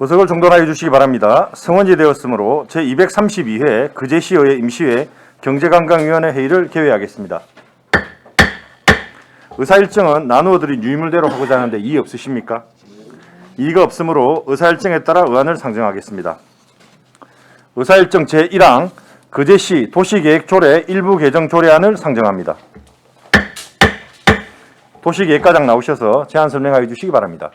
의석을 정돈하여 주시기 바랍니다. 성원이 되었으므로 제232회 그제시의회 임시회 경제관광위원회 회의를 개회하겠습니다. 의사일정은 나누어 드린 유의물대로 하고자 하는데 이의 없으십니까? 이의가 없으므로 의사일정에 따라 의안을 상정하겠습니다. 의사일정 제1항 그제시 도시계획조례 일부 개정 조례안을 상정합니다. 도시계획과장 나오셔서 제안 설명하여 주시기 바랍니다.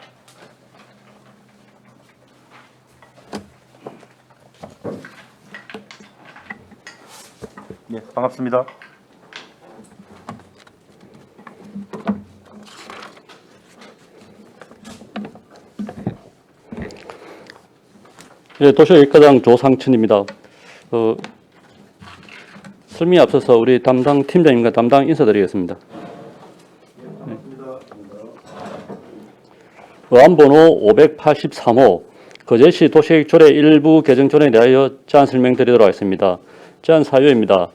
예, 반갑습니다. 예, 도시계획과장 조상춘입니다. 설명에 앞서서 우리 담당 팀장님과 담당 인사드리겠습니다. 의안번호 583호 거제시 도시계획조례 일부 개정조례에 대하여 제안 설명드리도록 하겠습니다. 제안 사유입니다.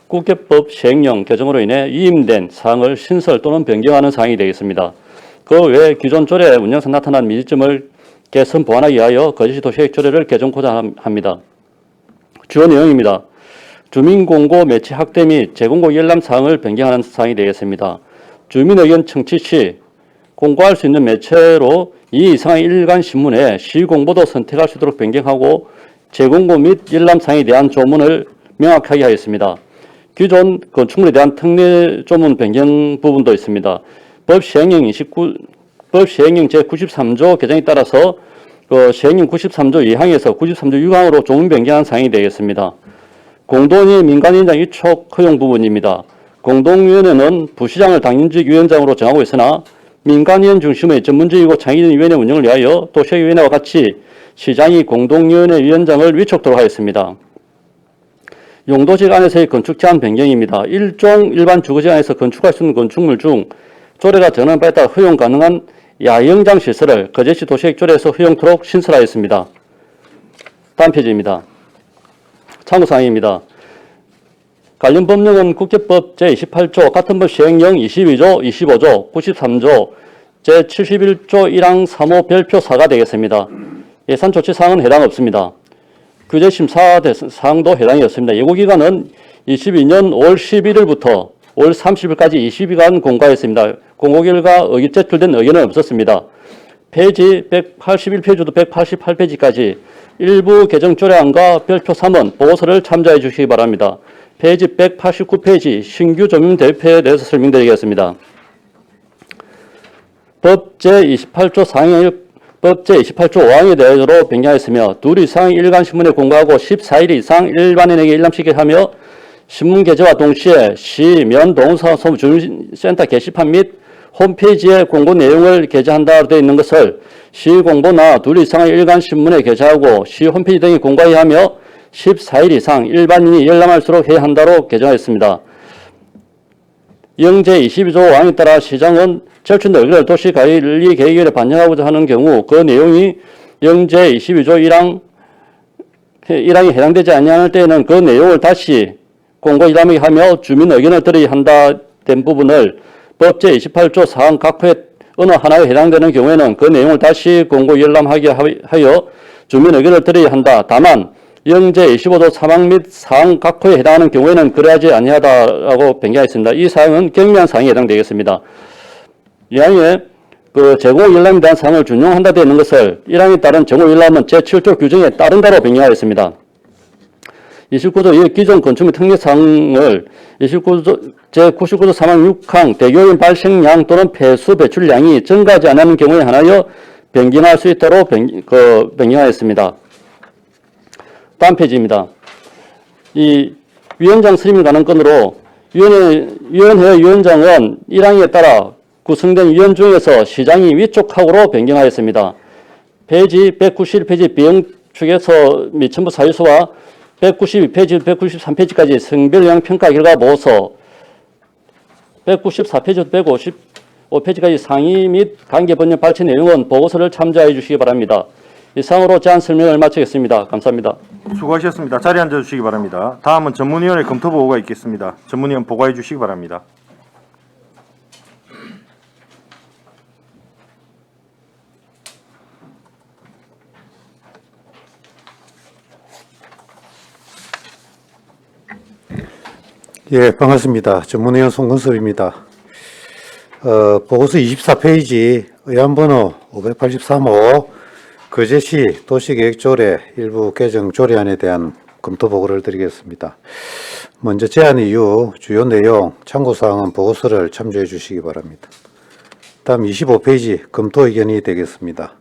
국회법 시행령 개정으로 인해 위임된 사항을 신설 또는 변경하는 사항이 되겠습니다. 그 외 기존 조례 운영상 나타난 미지점을 개선 보완하기 위하여 거제시 도시계획조례를 개정코자 합니다. 주요 내용입니다. 주민공고 매치 확대 및 재공고 열람 사항을 변경하는 사항이 되겠습니다. 주민의견 청취 시 공고할 수 있는 매체로 이 이상의 일간 신문에 시공보도 선택할 수 있도록 변경하고 재공고 및 열람 사항에 대한 조문을 명확하게 하였습니다. 기존 건축물에 대한 특례 조문 변경 부분도 있습니다. 법 시행령 제93조 개정에 따라서 시행령 93조 2항에서 93조 6항으로 조문 변경한 사항이 되겠습니다. 공동위 민간위원장 위촉 허용 부분입니다. 공동위원회는 부시장을 당임직 위원장으로 정하고 있으나 민간위원 중심의 전문적이고 창의적인 위원회 운영을 위하여 도시계획위원회와 같이 시장이 공동위원회 위원장을 위촉토록 하였습니다. 용도지역 안에서의 건축 제한 변경입니다. 일종 일반 주거지역 안에서 건축할 수 있는 건축물 중 조례가 정하는 바에 따라 허용 가능한 야영장 시설을 거제시 도시계획조례에서 허용토록 신설하였습니다. 다음 페이지입니다. 참고사항입니다. 관련 법령은 국회법 제28조, 같은 법 시행령 22조, 25조, 93조, 제71조 1항 3호 별표 4가 되겠습니다. 예산조치사항은 해당 없습니다. 규제심사 사항도 해당이 없습니다. 예고기간은 22년 5월 11일부터 5월 30일까지 20일간 공고하였습니다. 공고 결과 제출된 의견은 없었습니다. 페이지 181페이지도 188페이지까지 일부 개정조례안과 별표 3원 보고서를 참조해 주시기 바랍니다. 페이지 189페이지 신규 조민 대표에 대해서 설명드리겠습니다. 법 제28조 5항에 대해서 변경하였으며 둘 이상 일간신문에 공고하고 14일 이상 일반인에게 일람시키게 하며 신문 게재와 동시에 시, 면, 동사, 소문, 주민센터 게시판 및 홈페이지에 공고 내용을 게재한다 되어 있는 것을 시 공보나 둘 이상의 일간신문에 게재하고 시 홈페이지 등에 공고해야 하며 14일 이상 일반인이 열람할수록 해야 한다로 개정하였습니다. 영제 22조 5항에 따라 시장은 제출된 의견을 도시관리계획위원회에 반영하고자 하는 경우 그 내용이 영제 22조 1항에 해당되지 아니할 때에는 그 내용을 다시 공고 열람하게 하며 주민 의견을 들어야 한다 된 부분을 법 제28조 4항 각 호의 어느 하나에 해당되는 경우에는 그 내용을 다시 공고 열람하게 하여 주민 의견을 들어야 한다. 다만 영제 25조 3항 및 4항 각 호에 해당하는 경우에는 그러하지 아니하다라고 변경했습니다. 이 사항은 경미한 사항에 해당되겠습니다. 이항에 재공고 열람에 대한 사항을 준용한다 되어 있는 것을 1항에 따른 재공고 열람은 제7조 규정에 따른다로 변경하였습니다. 29조 기존 건축물 특례사항을 29조 제99조 3항 6항 대교인 발생량 또는 폐수 배출량이 증가하지 않는 경우에 한하여 변경할 수 있도록 변경하였습니다. 다음 페이지입니다. 이 위원장 선임 관한 건으로 위원회 위원장은 1항에 따라 구성된 위원 중에서 시장이 위촉하고로 변경하였습니다. 페이지 191페이지 비용축에서 및 첨부 사유서와 192페이지, 193페이지까지 성별영향 평가 결과 보고서 194페이지부터 155페이지까지 상의 및 관계 법령 발췌 내용은 보고서를 참조해 주시기 바랍니다. 이상으로 제안 설명을 마치겠습니다. 감사합니다. 수고하셨습니다. 자리에 앉아주시기 바랍니다. 다음은 전문위원회 검토보고가 있겠습니다. 전문위원 보고해 주시기 바랍니다. 예, 반갑습니다. 전문위원 송근섭입니다. 보고서 24페이지 의안번호 583호 거제시 도시계획조례 일부 개정 조례안에 대한 검토 보고를 드리겠습니다. 먼저 제안 이유, 주요 내용, 참고사항은 보고서를 참조해 주시기 바랍니다. 다음 25페이지 검토 의견이 되겠습니다.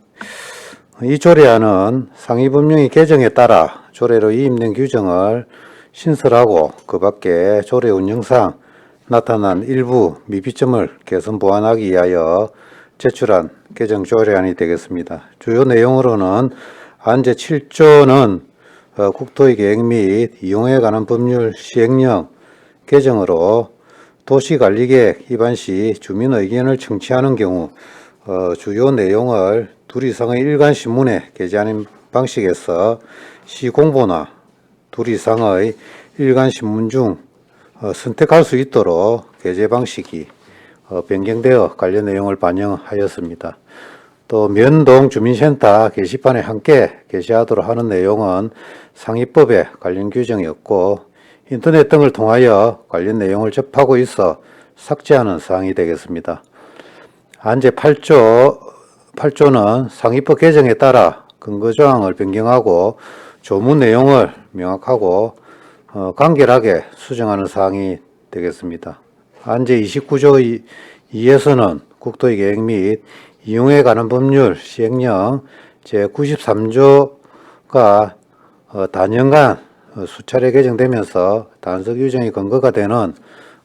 이 조례안은 상위법령의 개정에 따라 조례로 이임된 규정을 신설하고 그 밖에 조례 운영상 나타난 일부 미비점을 개선 보완하기 위하여 제출한 개정 조례안이 되겠습니다. 주요 내용으로는 안 제7조는 국토의 계획 및 이용에 관한 법률 시행령 개정으로 도시관리계획 입안 시 주민 의견을 청취하는 경우 주요 내용을 둘 이상의 일간신문에 게재하는 방식에서 시공보나 둘 이상의 일간신문 중 선택할 수 있도록 게재 방식이 변경되어 관련 내용을 반영하였습니다. 또 면동 주민센터 게시판에 함께 게시하도록 하는 내용은 상위법에 관련 규정이 없고 인터넷 등을 통하여 관련 내용을 접하고 있어 삭제하는 사항이 되겠습니다. 안제 8조는 상위법 개정에 따라 근거조항을 변경하고 조문 내용을 명확하고 간결하게 수정하는 사항이 되겠습니다. 안제 29조 2에서는 국토의 계획 및 이용에 관한 법률 시행령 제93조가 단연간 수차례 개정되면서 단서 규정이 근거가 되는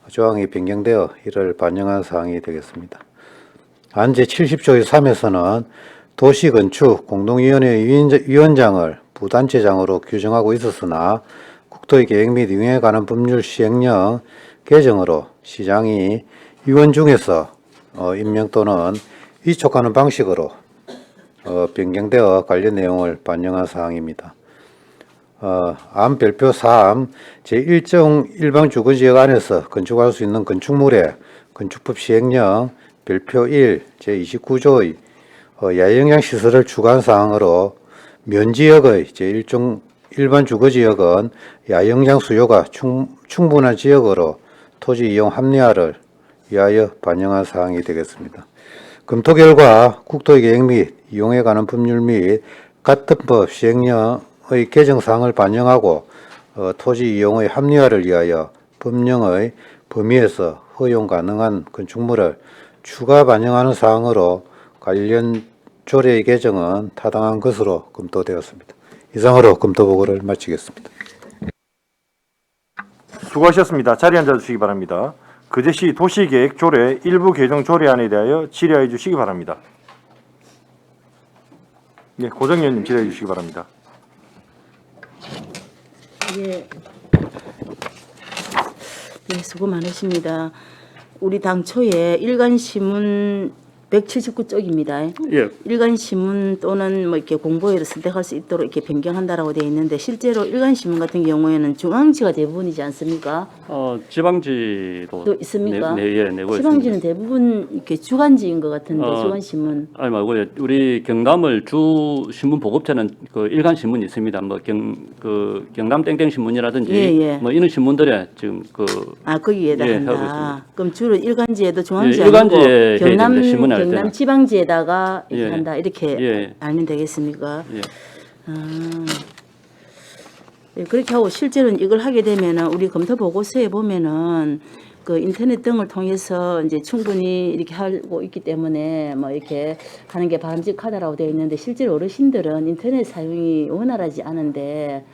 조항이 변경되어 이를 반영한 사항이 되겠습니다. 안제 70조의 3에서는 도시건축 공동위원회 위원장을 부단체장으로 규정하고 있었으나 국토의 계획 및 이용에 관한 법률 시행령 개정으로 시장이 위원 중에서 임명 또는 위촉하는 방식으로 변경되어 관련 내용을 반영한 사항입니다. 안 별표 3, 제1정 일방주거지역 안에서 건축할 수 있는 건축물의 건축법 시행령 별표 1, 제29조의 야영장 시설을 추가한 사항으로 면지역의 제1종 일반주거지역은 야영장 수요가 충분한 지역으로 토지 이용 합리화를 위하여 반영한 사항이 되겠습니다. 검토 결과 국토의 계획 및 이용에 관한 법률 및 같은 법 시행령의 개정사항을 반영하고 토지 이용의 합리화를 위하여 법령의 범위에서 허용 가능한 건축물을 추가 반영하는 사항으로 관련 조례의 개정은 타당한 것으로 검토되었습니다. 이상으로 검토 보고를 마치겠습니다. 수고하셨습니다. 자리에 앉아주시기 바랍니다. 거제시 도시계획 조례 일부 개정 조례안에 대하여 질의해 주시기 바랍니다. 네, 고정위원님 질의해 주시기 바랍니다. 예. 네, 수고 많으십니다. 우리 당초에 일간신문 179쪽입니다. 예. 일간신문 또는 뭐 이렇게 공보회를 선택할 수 있도록 이렇게 변경한다라고 되어 있는데 실제로 일간신문 같은 경우에는 중앙지가 대부분이지 않습니까? 지방지도 또 있습니까? 내고 지방지는 있습니다. 대부분 이렇게 주간지인 것 같은데 주간신문. 아니 말고요. 우리 경남을 주 신문 보급체는 그 일간 신문이 있습니다. 뭐 경남 땡땡 신문이라든지 예. 뭐 이런 신문들에 지금 거기에다 예, 한다. 하고 있습니다. 그럼 주로 일간지에도 중앙지 예, 아니고 일간지에 해야 됩니다. 신문에 할 경남 때는. 지방지에다가 이렇게 예. 한다. 이렇게 예. 알면 되겠습니까? 예. 네, 그렇게 하고 실제로는 이걸 하게 되면은 우리 검토 보고서에 보면은 그 인터넷 등을 통해서 이제 충분히 이렇게 하고 있기 때문에 뭐 이렇게 하는 게 바람직하다라고 되어 있는데 실제로 어르신들은 인터넷 사용이 원활하지 않은데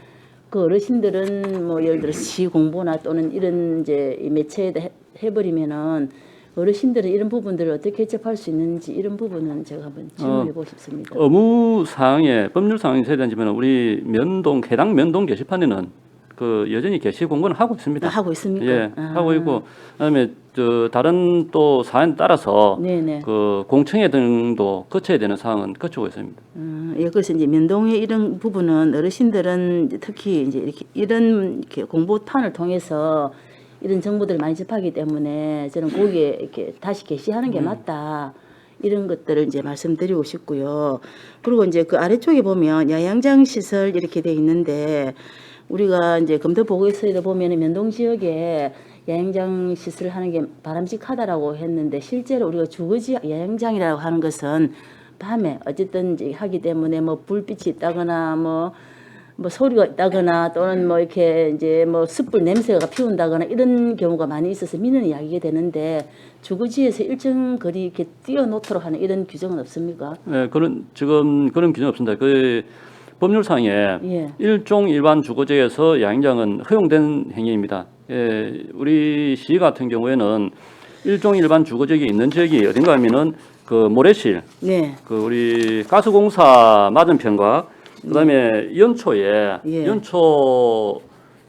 그 어르신들은 뭐 예를 들어 시 공부나 또는 이런 이제 이 매체에다 해버리면은 어르신들은 이런 부분들을 어떻게 접할 수 있는지 이런 부분은 제가 한번 질문해 보고 싶습니다. 의무 사항에 법률 사항이 있어야 되지만 우리 해당 면동 게시판에는 그 여전히 게시 공고는 하고 있습니다. 하고 있습니까? 예, 하고 있고 그다음에 다른 또 사안에 따라서 네네. 그 공청회 등도 거쳐야 되는 사항은 거치고 있습니다. 예, 그래서 이제 면동의 이런 부분은 어르신들은 이제 특히 이제 이렇게 공보판을 통해서 이런 정보들을 많이 접하기 때문에 저는 거기에 이렇게 다시 게시하는 게 맞다. 이런 것들을 이제 말씀드리고 싶고요. 그리고 이제 그 아래쪽에 보면 야영장 시설 이렇게 돼 있는데 우리가 이제 검토 보고서에 보면은 면동 지역에 야영장 시설하는 게 바람직하다라고 했는데 실제로 우리가 주거지 야영장이라고 하는 것은 밤에 어쨌든 이제 하기 때문에 뭐 불빛이 있다거나 뭐 소리가 있다거나 또는 뭐 이렇게 이제 뭐 숯불 냄새가 피운다거나 이런 경우가 많이 있어서 민원이 야기가 되는데 주거지에서 일정 거리 이렇게 띄워놓도록 하는 이런 규정은 없습니까? 네, 지금 그런 규정 없습니다. 그 법률상에 예. 일종 일반 주거지에서 야영장은 허용된 행위입니다. 예, 우리 시 같은 경우에는 일종 일반 주거지에 있는 지역이 어딘가 하면은 그 모래실, 네. 그 우리 가스공사 맞은편과 그다음에 연초에 예. 연초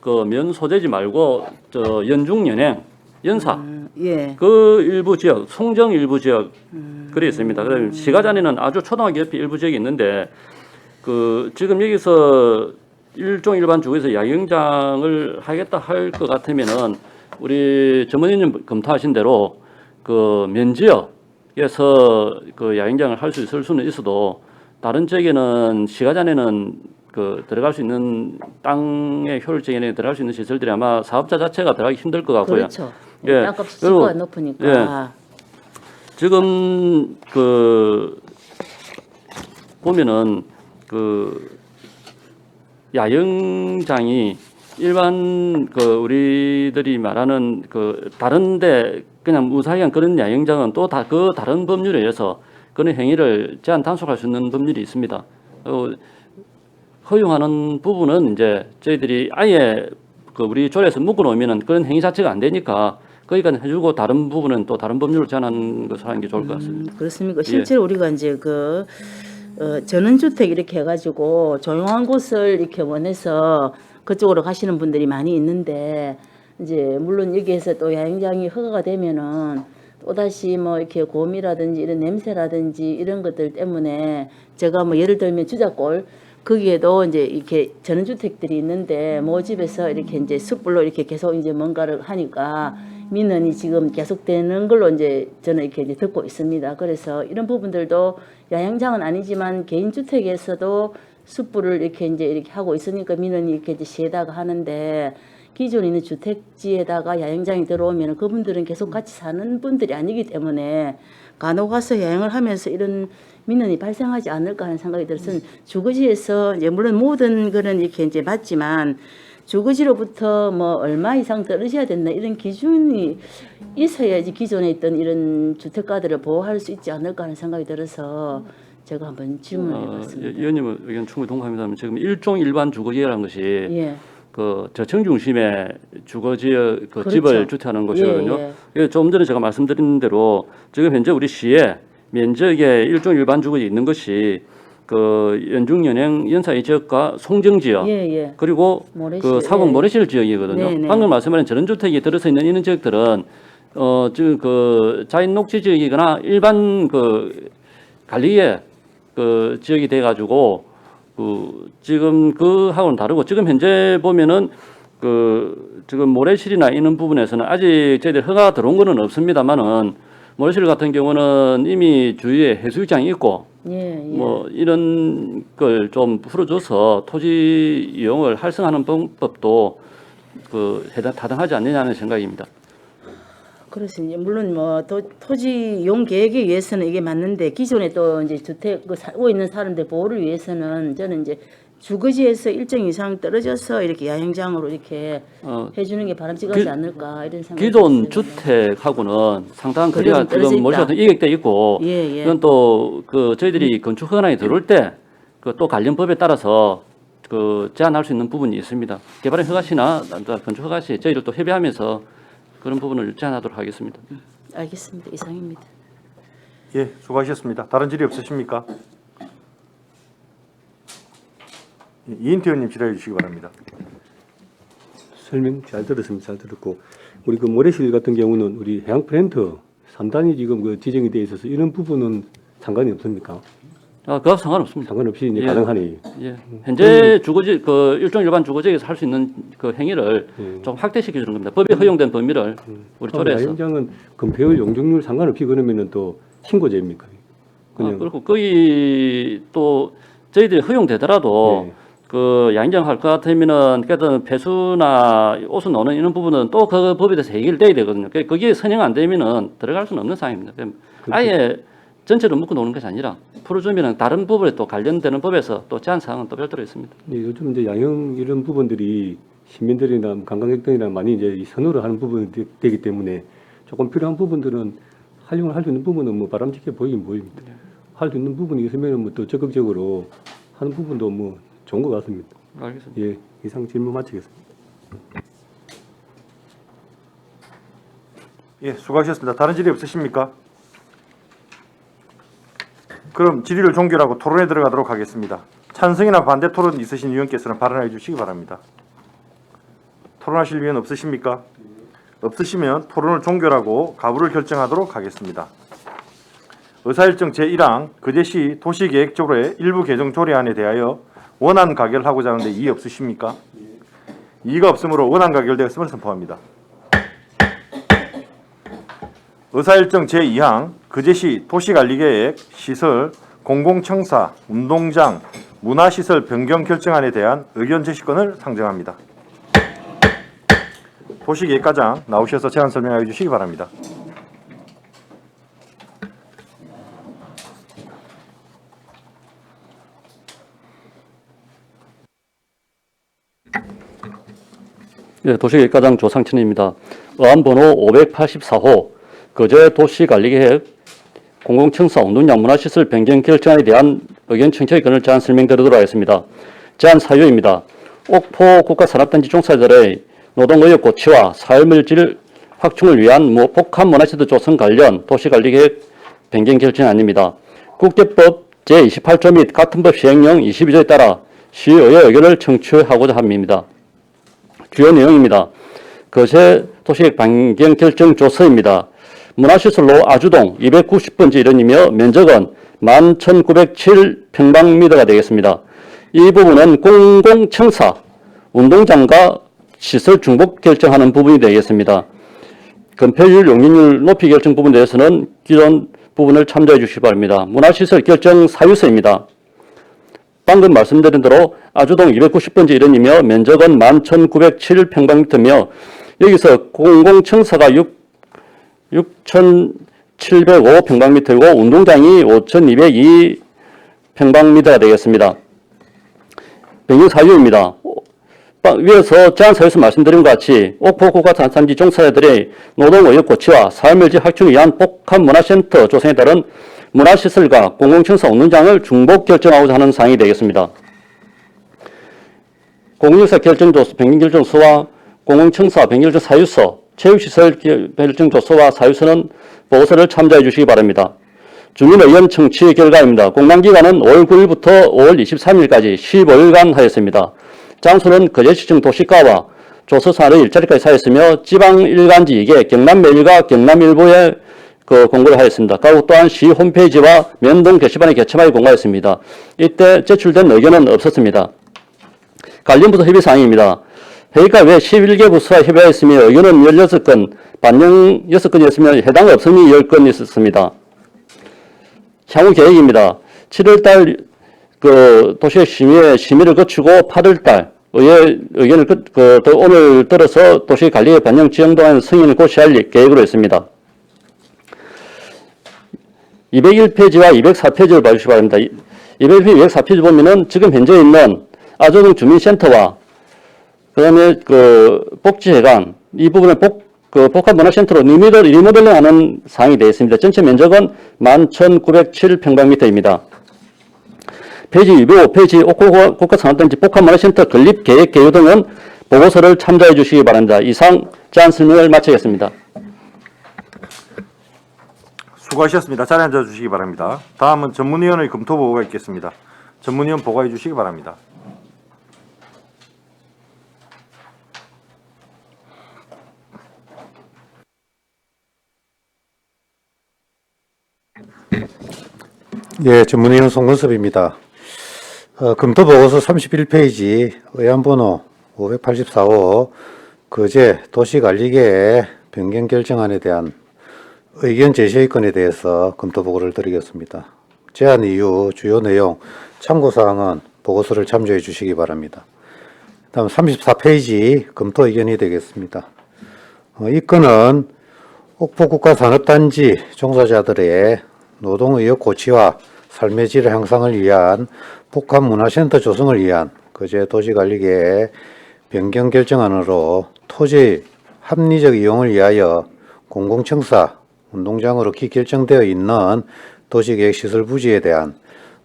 그 면 소재지 말고 저 연중연행 연사 예. 그 일부 지역 송정 일부 지역 그리 있습니다. 그다음에 시가전에는 아주 초등학교 옆에 일부 지역이 있는데 그 지금 여기서 일종 일반 주거에서 야영장을 하겠다 할 것 같으면은 우리 전문위원님 검토하신 대로 그 면지역에서 그 야영장을 할 수 있을 수는 있어도 다른 지역에는 시가전에는 그 들어갈 수 있는 땅의 효율적인 들어갈 수 있는 시설들이 아마 사업자 자체가 들어가기 힘들 것 같고요. 그렇죠. 예. 땅값이 그리고- 지가 높으니까. 지금 그 보면은 그 야영장이 일반 그 우리들이 말하는 그 다른데 그냥 무사히한 그런 야영장은 또 다 그 다른 법률에 의해서 그런 행위를 제한 단속할 수 있는 법률이 있습니다. 허용하는 부분은 이제 저희들이 아예 그 우리 조례에서 묶어 놓으면은 그런 행위 자체가 안 되니까 거기까지 해주고 다른 부분은 또 다른 법률을 제한하는 것을 하는 게 좋을 것 같습니다. 그렇습니까? 실제로 우리가 이제 그 전원주택 이렇게 해가지고 조용한 곳을 이렇게 원해서 그쪽으로 가시는 분들이 많이 있는데 이제 물론 여기에서 또 야영장이 허가가 되면은 또다시 뭐 이렇게 고음이라든지 이런 냄새라든지 이런 것들 때문에 제가 뭐 예를 들면 주자골 거기에도 이제 이렇게 전원주택들이 있는데 모집에서 이렇게 이제 숯불로 이렇게 계속 이제 뭔가를 하니까 민원이 지금 계속되는 걸로 이제 저는 이렇게 이제 듣고 있습니다. 그래서 이런 부분들도 야영장은 아니지만 개인주택에서도 숯불을 이렇게 이제 하고 있으니까 민원이 이렇게 이제 시에다가 하는데 기존에 있는 주택지에다가 야영장이 들어오면 그분들은 계속 같이 사는 분들이 아니기 때문에 간혹 가서 야영을 하면서 이런 민원이 발생하지 않을까 하는 생각이 들어서 주거지에서 이제 물론 모든 거는 이렇게 이제 맞지만 주거지로부터 뭐 얼마 이상 떨어져야 된다 이런 기준이 있어야지 기존에 있던 이런 주택가들을 보호할 수 있지 않을까 하는 생각이 들어서 제가 한번 질문을 해봤습니다. 의원님 의견 충분히 동감합니다. 지금 일종 일반 주거지라는 것이 예. 그 저층 중심의 주거지의 그 그렇죠. 집을 주택하는 것이거든요. 예, 예, 좀 전에 제가 말씀드린 대로 지금 현재 우리 시에 면적에 일종 일반 주거지 있는 것이 그 연중연행 연사의 지역과 송정 지역 예, 예. 그리고 모래실, 그 사북 예. 모래실 지역이거든요. 네, 네. 방금 말씀하신 전원주택이 들어서 있는 이런 지역들은 지금 그 자연 녹지 지역이거나 일반 그 관리의 그 지역이 돼 가지고 그 지금 그 하고는 다르고 지금 현재 보면은 그 지금 모래실이나 이런 부분에서는 아직 저희들 허가 들어온 거는 없습니다만은 모래실 같은 경우는 이미 주위에 해수욕장이 있고 예, 예. 뭐 이런 걸 좀 풀어줘서 토지 이용을 활성화하는 방법도 그 타당하지 않느냐는 생각입니다. 그렇습니다. 물론 뭐 토지 이용 계획에 의해서는 이게 맞는데 기존에 또 이제 주택 그 살고 있는 사람들 보호를 위해서는 저는 이제 주거지에서 일정 이상 떨어져서 이렇게 야영장으로 이렇게 해주는 게 바람직하지 않을까 이런 생각이 기존 들었습니다. 주택하고는 상당한 거리가 거리가 떨어져 지금 있다. 모래시가 이격돼 있고 예, 예. 이건 또 그 저희들이 건축 허가에 들어올 때 그 또 관련 법에 따라서 그 제한할 수 있는 부분이 있습니다. 개발의 허가 시나 건축 허가 시 저희를 또 협의하면서 그런 부분을 제한하도록 하겠습니다. 알겠습니다. 이상입니다. 예, 수고하셨습니다. 다른 질의 없으십니까? 예, 이인태 의원님 질의해 주시기 바랍니다. 설명 잘 들었습니다. 잘 들었고 우리 그 모래실 같은 경우는 우리 해양 플랜트 3단이 지금 그 지정이 돼 있어서 이런 부분은 상관이 없습니까? 그거 상관없습니다. 상관없이 이제 예. 가능하니. 예. 현재 주거지 그 일종 일반 주거지에서 할 수 있는 그 행위를 예. 좀 확대시켜 주는 겁니다. 법에 허용된 범위를 우리 조례에서. 야영장은 금폐율 용적률 상관없이 그러면은 또 신고제입니까? 그냥 그리고 거기 또 저희들이 허용되더라도 예. 그 양정할 것 같으면은 그래도 폐수나 오수 노는 이런 부분은 또 그 법에 대해서 해결돼야 되거든요. 거기에 선행 안 되면은 들어갈 수는 없는 상황입니다. 아예 전체로 묶어 놓는 것이 아니라 풀어주면은 다른 법에 또 관련되는 법에서 또 제한 사항은 또 별도로 있습니다. 네, 요즘 이제 양형 이런 부분들이 시민들이나 관광객들이나 많이 이제 이 선호를 하는 부분이 되기 때문에 조금 필요한 부분들은 활용을 할 수 있는 부분은 뭐 바람직해 보이긴 보입니다. 할 수 있는 부분이 있으면 뭐 더 적극적으로 하는 부분도 뭐 좋은 것 같습니다. 알겠습니다. 예, 이상 질문 마치겠습니다. 예, 수고하셨습니다. 다른 질의 없으십니까? 그럼 질의를 종결하고 토론에 들어가도록 하겠습니다. 찬성이나 반대 토론 있으신 위원께서는 발언해 주시기 바랍니다. 토론하실 위원 없으십니까? 없으시면 토론을 종결하고 가부를 결정하도록 하겠습니다. 의사일정 제1항 거제시 도시계획조례 일부 개정 조례안에 대하여 원안 가결하고자 하는데 이의 없으십니까? 이의가 없으므로 원안 가결되었음을 선포합니다. 의사일정 제2항 거제시 도시관리계획 시설 공공청사 운동장 문화시설 변경 결정안에 대한 의견 제시권을 상정합니다. 도시계획과장 나오셔서 제안 설명해 주시기 바랍니다. 예, 도시계획과장 조상천입니다. 어안번호 584호 거제 도시관리계획 공공청사 운동장 문화시설 변경 결정안에 대한 의견 청취의 건을 제안 설명드리도록 하겠습니다. 제안 사유입니다. 옥포 국가산업단지 종사자들의 노동의욕 고취와 사회물질 확충을 위한 복합 문화시설 조성 관련 도시관리계획 변경 결정안입니다. 국대법 제28조 및 같은 법 시행령 22조에 따라 시의회 의견을 청취하고자 합니다. 주요 내용입니다. 거제 도시계획 변경 결정 조서입니다. 문화시설로 아주동 290번지 일원이며 면적은 11,907평방미터가 되겠습니다. 이 부분은 공공청사, 운동장과 시설 중복 결정하는 부분이 되겠습니다. 건폐율, 용적률 높이 결정 부분에 대해서는 기존 부분을 참조해 주시기 바랍니다. 문화시설 결정 사유서입니다. 방금 말씀드린 대로 아주동 290번지 일원이며 면적은 11,907평방미터며 여기서 공공청사가 6,705평방미터이고 운동장이 5,202평방미터가 되겠습니다. 변경 사유입니다. 위에서 제안 사유에서 말씀드린 것 같이 옥포 국가산업단지 종사자들의 노동의욕 고취와 사회물질 확충을 위한 복합 문화센터 조성에 따른 문화시설과 공공청사 운동장을 중복 결정하고자 하는 사항이 되겠습니다. 공공청사 결정조서, 변경결정서와 공공청사 변경결정 사유서, 체육시설 결정조서와 사유서는 보고서를 참조해 주시기 바랍니다. 주민의견 청취 결과입니다. 공간기간은 5월 9일부터 5월 23일까지 15일간 하였습니다. 장소는 거제시청 도시가와 조서산의 일자리까지 사였으며 지방일간지에게 경남매일과 경남일보에 공고를 하였습니다. 가구 또한 시 홈페이지와 면동 게시판에 개첨하여 공고하였습니다. 이때 제출된 의견은 없었습니다. 관련 부서 협의사항입니다. 회의가 외 11개 부서와 협의하였으며 의견은 16건, 반영 6건이었으며 해당 없음이 10건 있었습니다. 향후 계획입니다. 7월달 도시의 심의를 거치고 8월달 의견을 오늘 들어서 도시관리의 반영 지형 동안 승인을 고시할 계획으로 있습니다. 201페이지와 204페이지를 봐주시기 바랍니다. 201페이지, 204페이지 보면은 지금 현재 있는 아주동 주민센터와 그다음에 복지회관 이 부분을 복합문화센터로 리모델링하는 사항이 되어 있습니다. 전체 면적은 11,907평방미터입니다. 페이지 205페이지 옥포 국가산업단지 복합문화센터 건립계획 개요 등은 보고서를 참조해 주시기 바랍니다. 이상 제안 설명을 마치겠습니다. 수고하셨습니다. 자리에 앉아 주시기 바랍니다. 다음은 전문위원의 검토 보고가 있겠습니다. 전문위원 보고해 주시기 바랍니다. 예, 전문위원 송건섭입니다. 검토보고서 31페이지 의안번호 584호 거제 도시관리계획 변경 결정안에 대한 의견 제시의 건에 대해서 검토보고를 드리겠습니다. 제안 이유, 주요 내용, 참고사항은 보고서를 참조해 주시기 바랍니다. 다음 34페이지 검토 의견이 되겠습니다. 이 건은 옥포국가산업단지 종사자들의 노동의욕 고취와 삶의 질 향상을 위한 복합문화센터 조성을 위한 거제 도시관리계획 변경 결정안으로 토지 합리적 이용을 위하여 공공청사 운동장으로 기결정되어 있는 도시계획시설 부지에 대한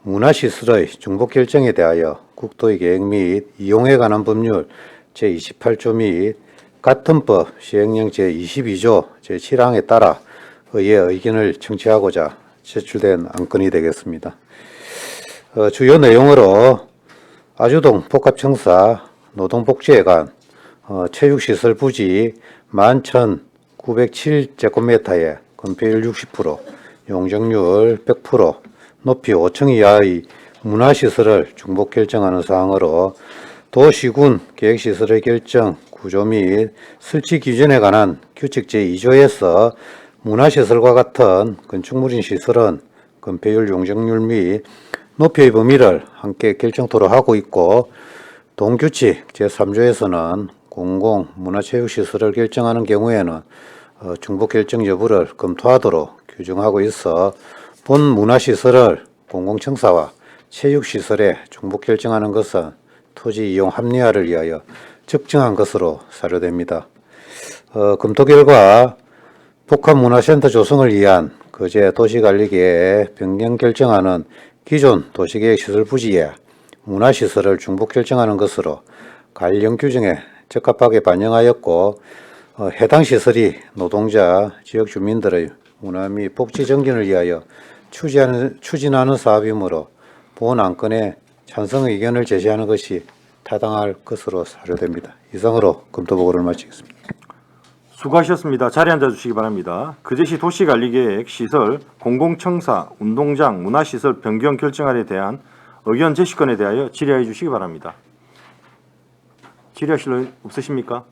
문화시설의 중복 결정에 대하여 국토의 계획 및 이용에 관한 법률 제28조 및 같은 법 시행령 제22조 제7항에 따라 의회 의견을 청취하고자 제출된 안건이 되겠습니다. 주요 내용으로 아주동 복합청사 노동복지회관 체육시설 부지 11,907제곱미터에 건폐율 60%, 용적률 100%, 높이 5층 이하의 문화시설을 중복 결정하는 사항으로 도시군 계획시설의 결정, 구조 및 설치 기준에 관한 규칙 제2조에서 문화시설과 같은 건축물인 시설은 건폐율, 용적률 및 높이의 범위를 함께 결정토록 하고 있고 동규칙 제3조에서는 공공 문화체육시설을 결정하는 경우에는 중복 결정 여부를 검토하도록 규정하고 있어 본 문화시설을 공공청사와 체육시설에 중복 결정하는 것은 토지 이용 합리화를 위하여 적정한 것으로 사료됩니다. 검토 결과 복합문화센터 조성을 위한 거제 도시관리계획 변경 결정안은 기존 도시계획시설 부지에 문화시설을 중복 결정하는 것으로 관련 규정에 적합하게 반영하였고 해당 시설이 노동자, 지역 주민들의 문화 및 복지 정진을 위하여 추진하는 사업이므로 본 안건에 찬성 의견을 제시하는 것이 타당할 것으로 사료됩니다. 이상으로 검토 보고를 마치겠습니다. 수고하셨습니다. 자리에 앉아주시기 바랍니다. 거제시 도시관리계획 시설 공공청사 운동장 문화시설 변경 결정안에 대한 의견 제시건에 대하여 질의해 주시기 바랍니다. 질의하실 분 없으십니까?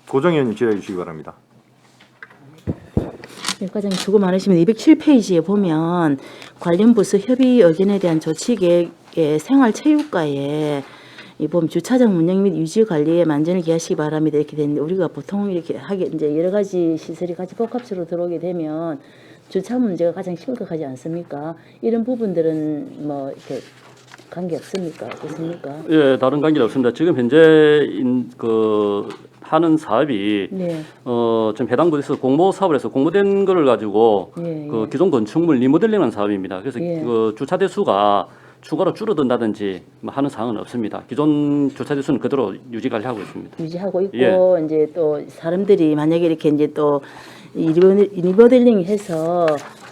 고정의원님 질의해 주시기 바랍니다. 과장님 수고 많으십니다. 207페이지에 보면 관련 부서 협의 의견에 대한 조치 계획의 생활체육과에 이 보면 주차장 운영 및 유지 관리에 만전을 기하시기 바랍니다. 이렇게 되는데 우리가 보통 이렇게 하게 이제 여러 가지 시설이 같이 복합적으로 들어오게 되면 주차 문제가 가장 심각하지 않습니까? 이런 부분들은 뭐 이렇게 관계 없습니까? 어떻습니까? 예, 다른 관계는 없습니다. 지금 현재 하는 사업이 네. 지금 해당 부에서 공모 사업을 해서 공모된 거를 가지고 예, 그 기존 건축물 리모델링하는 사업입니다. 그래서 예. 그 주차 대수가 추가로 줄어든다든지 뭐 하는 사항은 없습니다. 기존 주차 대수는 그대로 유지 관리하고 있습니다. 유지하고 있고 예. 이제 또 사람들이 만약에 이렇게 이제 또 리모델링 해서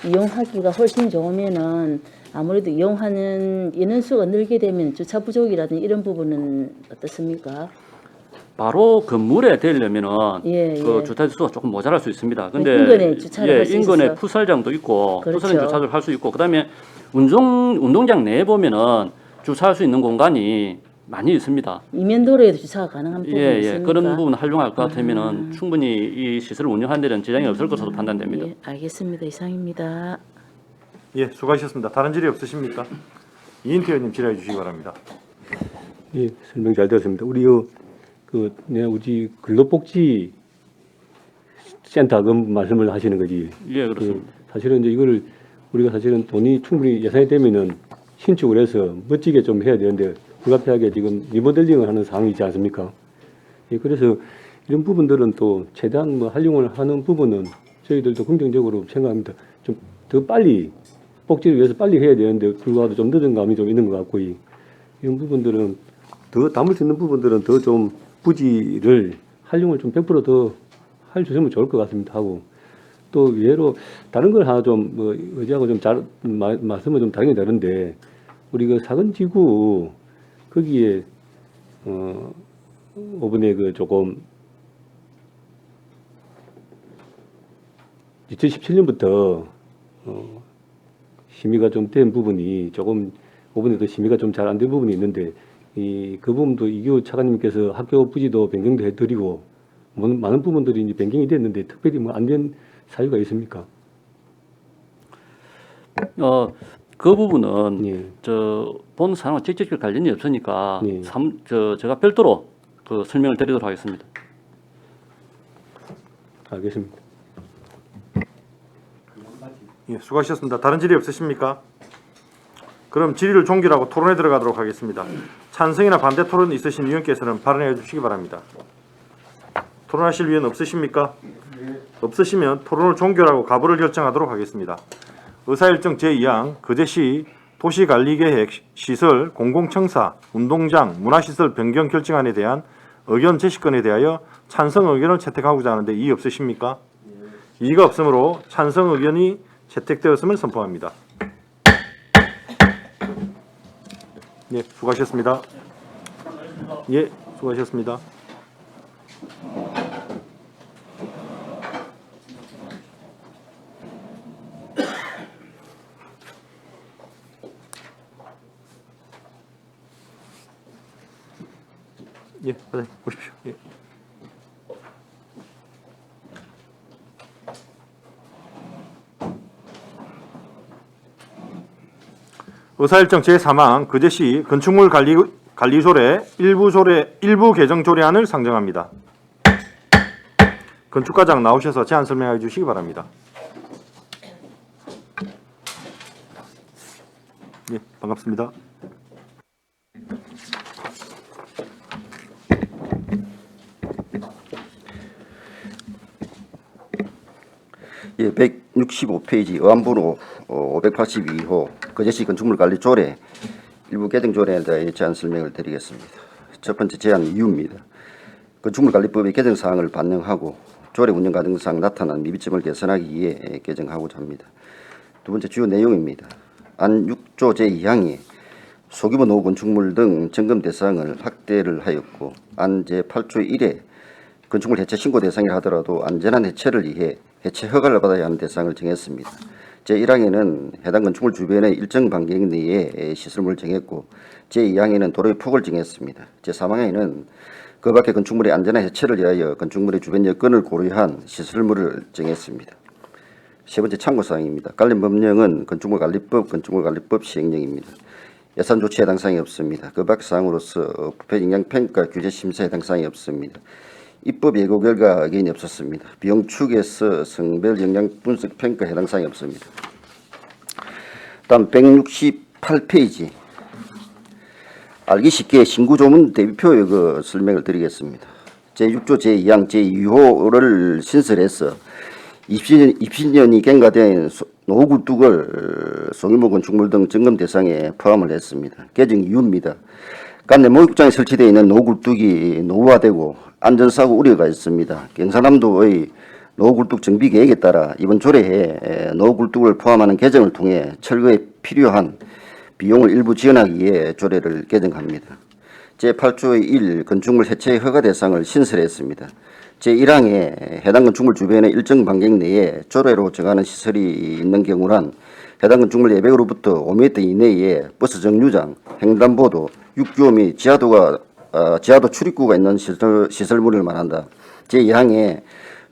이용하기가 훨씬 좋으면은 아무래도 이용하는 인원수가 늘게 되면 주차 부족이라든지 이런 부분은 어떻습니까? 바로 건물에 되려면은 예, 그 예. 주차 대수가 조금 모자랄 수 있습니다. 근데 인근에 주차를 할 수 인근에 있어서. 푸살장도 있고 그렇죠. 푸살장 주차를 할 수 있고 그다음에 운동장 내에 보면은 주차할 수 있는 공간이 많이 있습니다. 이면도로에도 주차가 가능한 부분이 예, 있습니까? 그런 부분 활용할 것 같으면은 충분히 이 시설을 운영하는 데는 지장이 없을 것으로 판단됩니다. 예, 알겠습니다. 이상입니다. 예, 수고하셨습니다. 다른 질의 없으십니까? 이인태 의원님 질의해 주시기 바랍니다. 예, 설명 잘 들었습니다. 우리 우리 근로복지 센터 그 말씀을 하시는 거지. 예, 그렇습니다. 사실은 이제 이거를 우리가 사실은 돈이 충분히 예산이 되면은 신축을 해서 멋지게 좀 해야 되는데 불가피하게 지금 리모델링을 하는 상황이 있지 않습니까? 예, 그래서 이런 부분들은 또 최대한 뭐 활용을 하는 부분은 저희들도 긍정적으로 생각합니다. 좀 더 빨리 복지를 위해서 빨리 해야 되는데 불구하고 좀 늦은 감이 좀 있는 것 같고 이런 부분들은 더 담을 수 있는 부분들은 더 좀 부지를 활용을 좀 100% 더 할 수 있으면 좋을 것 같습니다 하고 또 예로 다른 걸 하나 좀 뭐 의지하고 좀 말씀은 좀 다르게 다른데 우리 그 사근지구 거기에 5분의 그 조금 2017년부터 심의가 좀 된 부분이 조금 5분에 더 심의가 좀 잘 안 된 부분이 있는데 그 부분도 이규 차관님께서 학교 부지도 변경도 해드리고 많은 부분들이 이제 변경이 됐는데 특별히 뭐 안 된 사유가 있습니까? 그 부분은 예. 본 사항과 직접적 관련이 없으니까 예. 제가 별도로 그 설명을 드리도록 하겠습니다. 알겠습니다. 예, 수고하셨습니다. 다른 질의 없으십니까? 그럼 질의를 종결하고 토론에 들어가도록 하겠습니다. 찬성이나 반대 토론 있으신 위원께서는 발언해 주시기 바랍니다. 토론하실 위원 없으십니까? 없으시면 토론을 종결하고 가부를 결정하도록 하겠습니다. 의사일정 제2항 거제시 도시관리계획 시설 공공청사 운동장 문화시설 변경 결정안에 대한 의견 제시건에 대하여 찬성 의견을 채택하고자 하는데 이의 없으십니까? 이의가 없으므로 찬성 의견이 채택되었음을 선포합니다. 예, 수고하셨습니다. 예, 수고하셨습니다. 예, 과장님 보십시오. 예. 의사일정 제3항 거제시 건축물 관리조례 일부 개정 조례안을 상정합니다. 건축과장 나오셔서 제안 설명해 주시기 바랍니다. 예, 반갑습니다. 예, 165페이지 의안번호 582호 거제시 건축물관리 조례 일부 개정 조례에 대해 제안 설명을 드리겠습니다. 첫 번째 제안 이유입니다. 건축물관리법의 개정 사항을 반영하고 조례 운영 과정상 나타난 미비점을 개선하기 위해 개정하고자 합니다. 두 번째 주요 내용입니다. 안 6조 제2항이 소규모 노후 건축물 등 점검 대상을 확대를 하였고 안 제8조 1에 건축물 해체 신고 대상이라 하더라도 안전한 해체를 위해 해체 허가를 받아야 하는 대상을 정했습니다. 제1항에는 해당 건축물 주변의 일정 반경 내에 시설물을 정했고 제2항에는 도로의 폭을 정했습니다. 제3항에는 그 밖의 건축물의 안전한 해체를 위하여 건축물의 주변 여건을 고려한 시설물을 정했습니다. 세 번째 참고사항입니다. 관련 법령은 건축물관리법, 건축물관리법 시행령입니다. 예산 조치에 해당 사항이 없습니다. 그 밖 사항으로서 부패 영향평가 규제 심사에 해당 사항이 없습니다. 입법 예고 결과 의견이 없었습니다. 비용 축에서 성별 영향 분석 평가 해당 사항이 없습니다. 다음 168페이지 알기 쉽게 신구조문 대비표의 그 설명을 드리겠습니다. 제6조 제2항 제2호를 신설해서 20년이 경과된 노후굴뚝을 소규모 건축물 등 점검 대상에 포함을 했습니다. 개정 이유입니다. 관내 목욕장에 설치되어 있는 노후굴뚝이 노후화되고 안전사고 우려가 있습니다. 경상남도의 노후굴뚝 정비 계획에 따라 이번 조례에 노후굴뚝을 포함하는 개정을 통해 철거에 필요한 비용을 일부 지원하기 위해 조례를 개정합니다. 제8조의 1 건축물 해체 허가 대상을 신설했습니다. 제1항에 해당 건축물 주변의 일정 반경 내에 조례로 정하는 시설이 있는 경우란 해당 건축물 예배로부터 5m 이내에 버스 정류장, 횡단보도, 육교 및 지하도 출입구가 있는 시설물을 말한다. 제2항에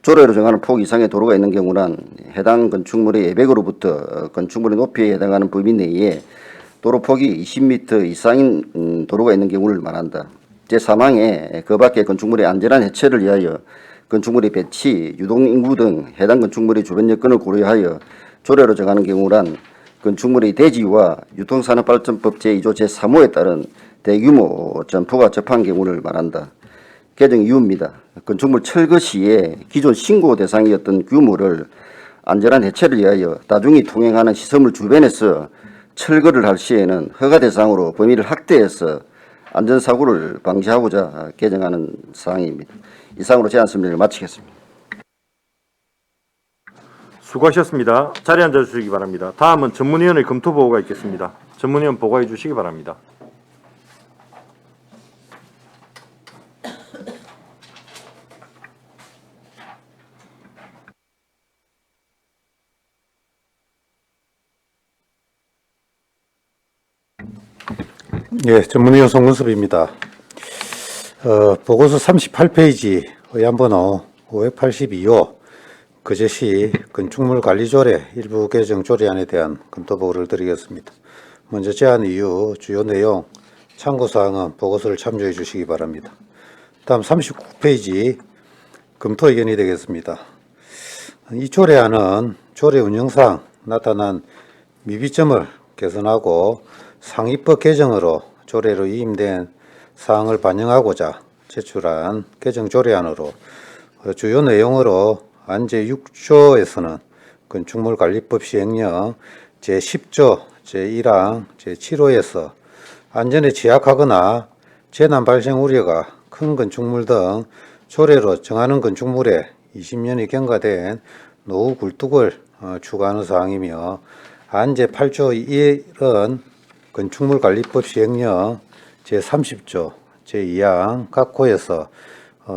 조례로 정하는 폭 이상의 도로가 있는 경우란 해당 건축물의 예배로부터 건축물의 높이에 해당하는 범위 내에 도로 폭이 20m 이상인 도로가 있는 경우를 말한다. 제3항에 그 밖의 건축물의 안전한 해체를 위하여 건축물의 배치, 유동인구 등 해당 건축물의 주변 여건을 고려하여 조례로 정하는 경우란 건축물의 대지와 유통산업발전법 제2조 제3호에 따른 대규모 점포가 접한 경우를 말한다. 개정 이유입니다. 건축물 철거 시에 기존 신고 대상이었던 규모를 안전한 해체를 위하여 다중이 통행하는 시설물 주변에서 철거를 할 시에는 허가 대상으로 범위를 확대해서 안전사고를 방지하고자 개정하는 사항입니다. 이상으로 제안 설명을 마치겠습니다. 수고하셨습니다. 자리에 앉아주시기 바랍니다. 다음은 전문위원의 검토보고가 있겠습니다. 전문위원 보고해 주시기 바랍니다. 예, 전문위원 송근섭입니다. 보고서 38페이지 의안번호 582호 거제시 건축물 관리조례 일부 개정 조례안에 대한 검토 보고를 드리겠습니다. 먼저 제안 이유, 주요 내용, 참고사항은 보고서를 참조해 주시기 바랍니다. 다음 39페이지 검토 의견이 되겠습니다. 이 조례안은 조례 운영상 나타난 미비점을 개선하고 상위법 개정으로 조례로 위임된 사항을 반영하고자 제출한 개정 조례안으로 주요 내용으로 안제 6조에서는 건축물관리법 시행령 제10조 제1항 제7호에서 안전에 취약하거나 재난 발생 우려가 큰 건축물 등 조례로 정하는 건축물에 20년이 경과된 노후 굴뚝을 추가하는 사항이며 안제 8조 1은 건축물관리법 시행령 제30조 제2항 각 호에서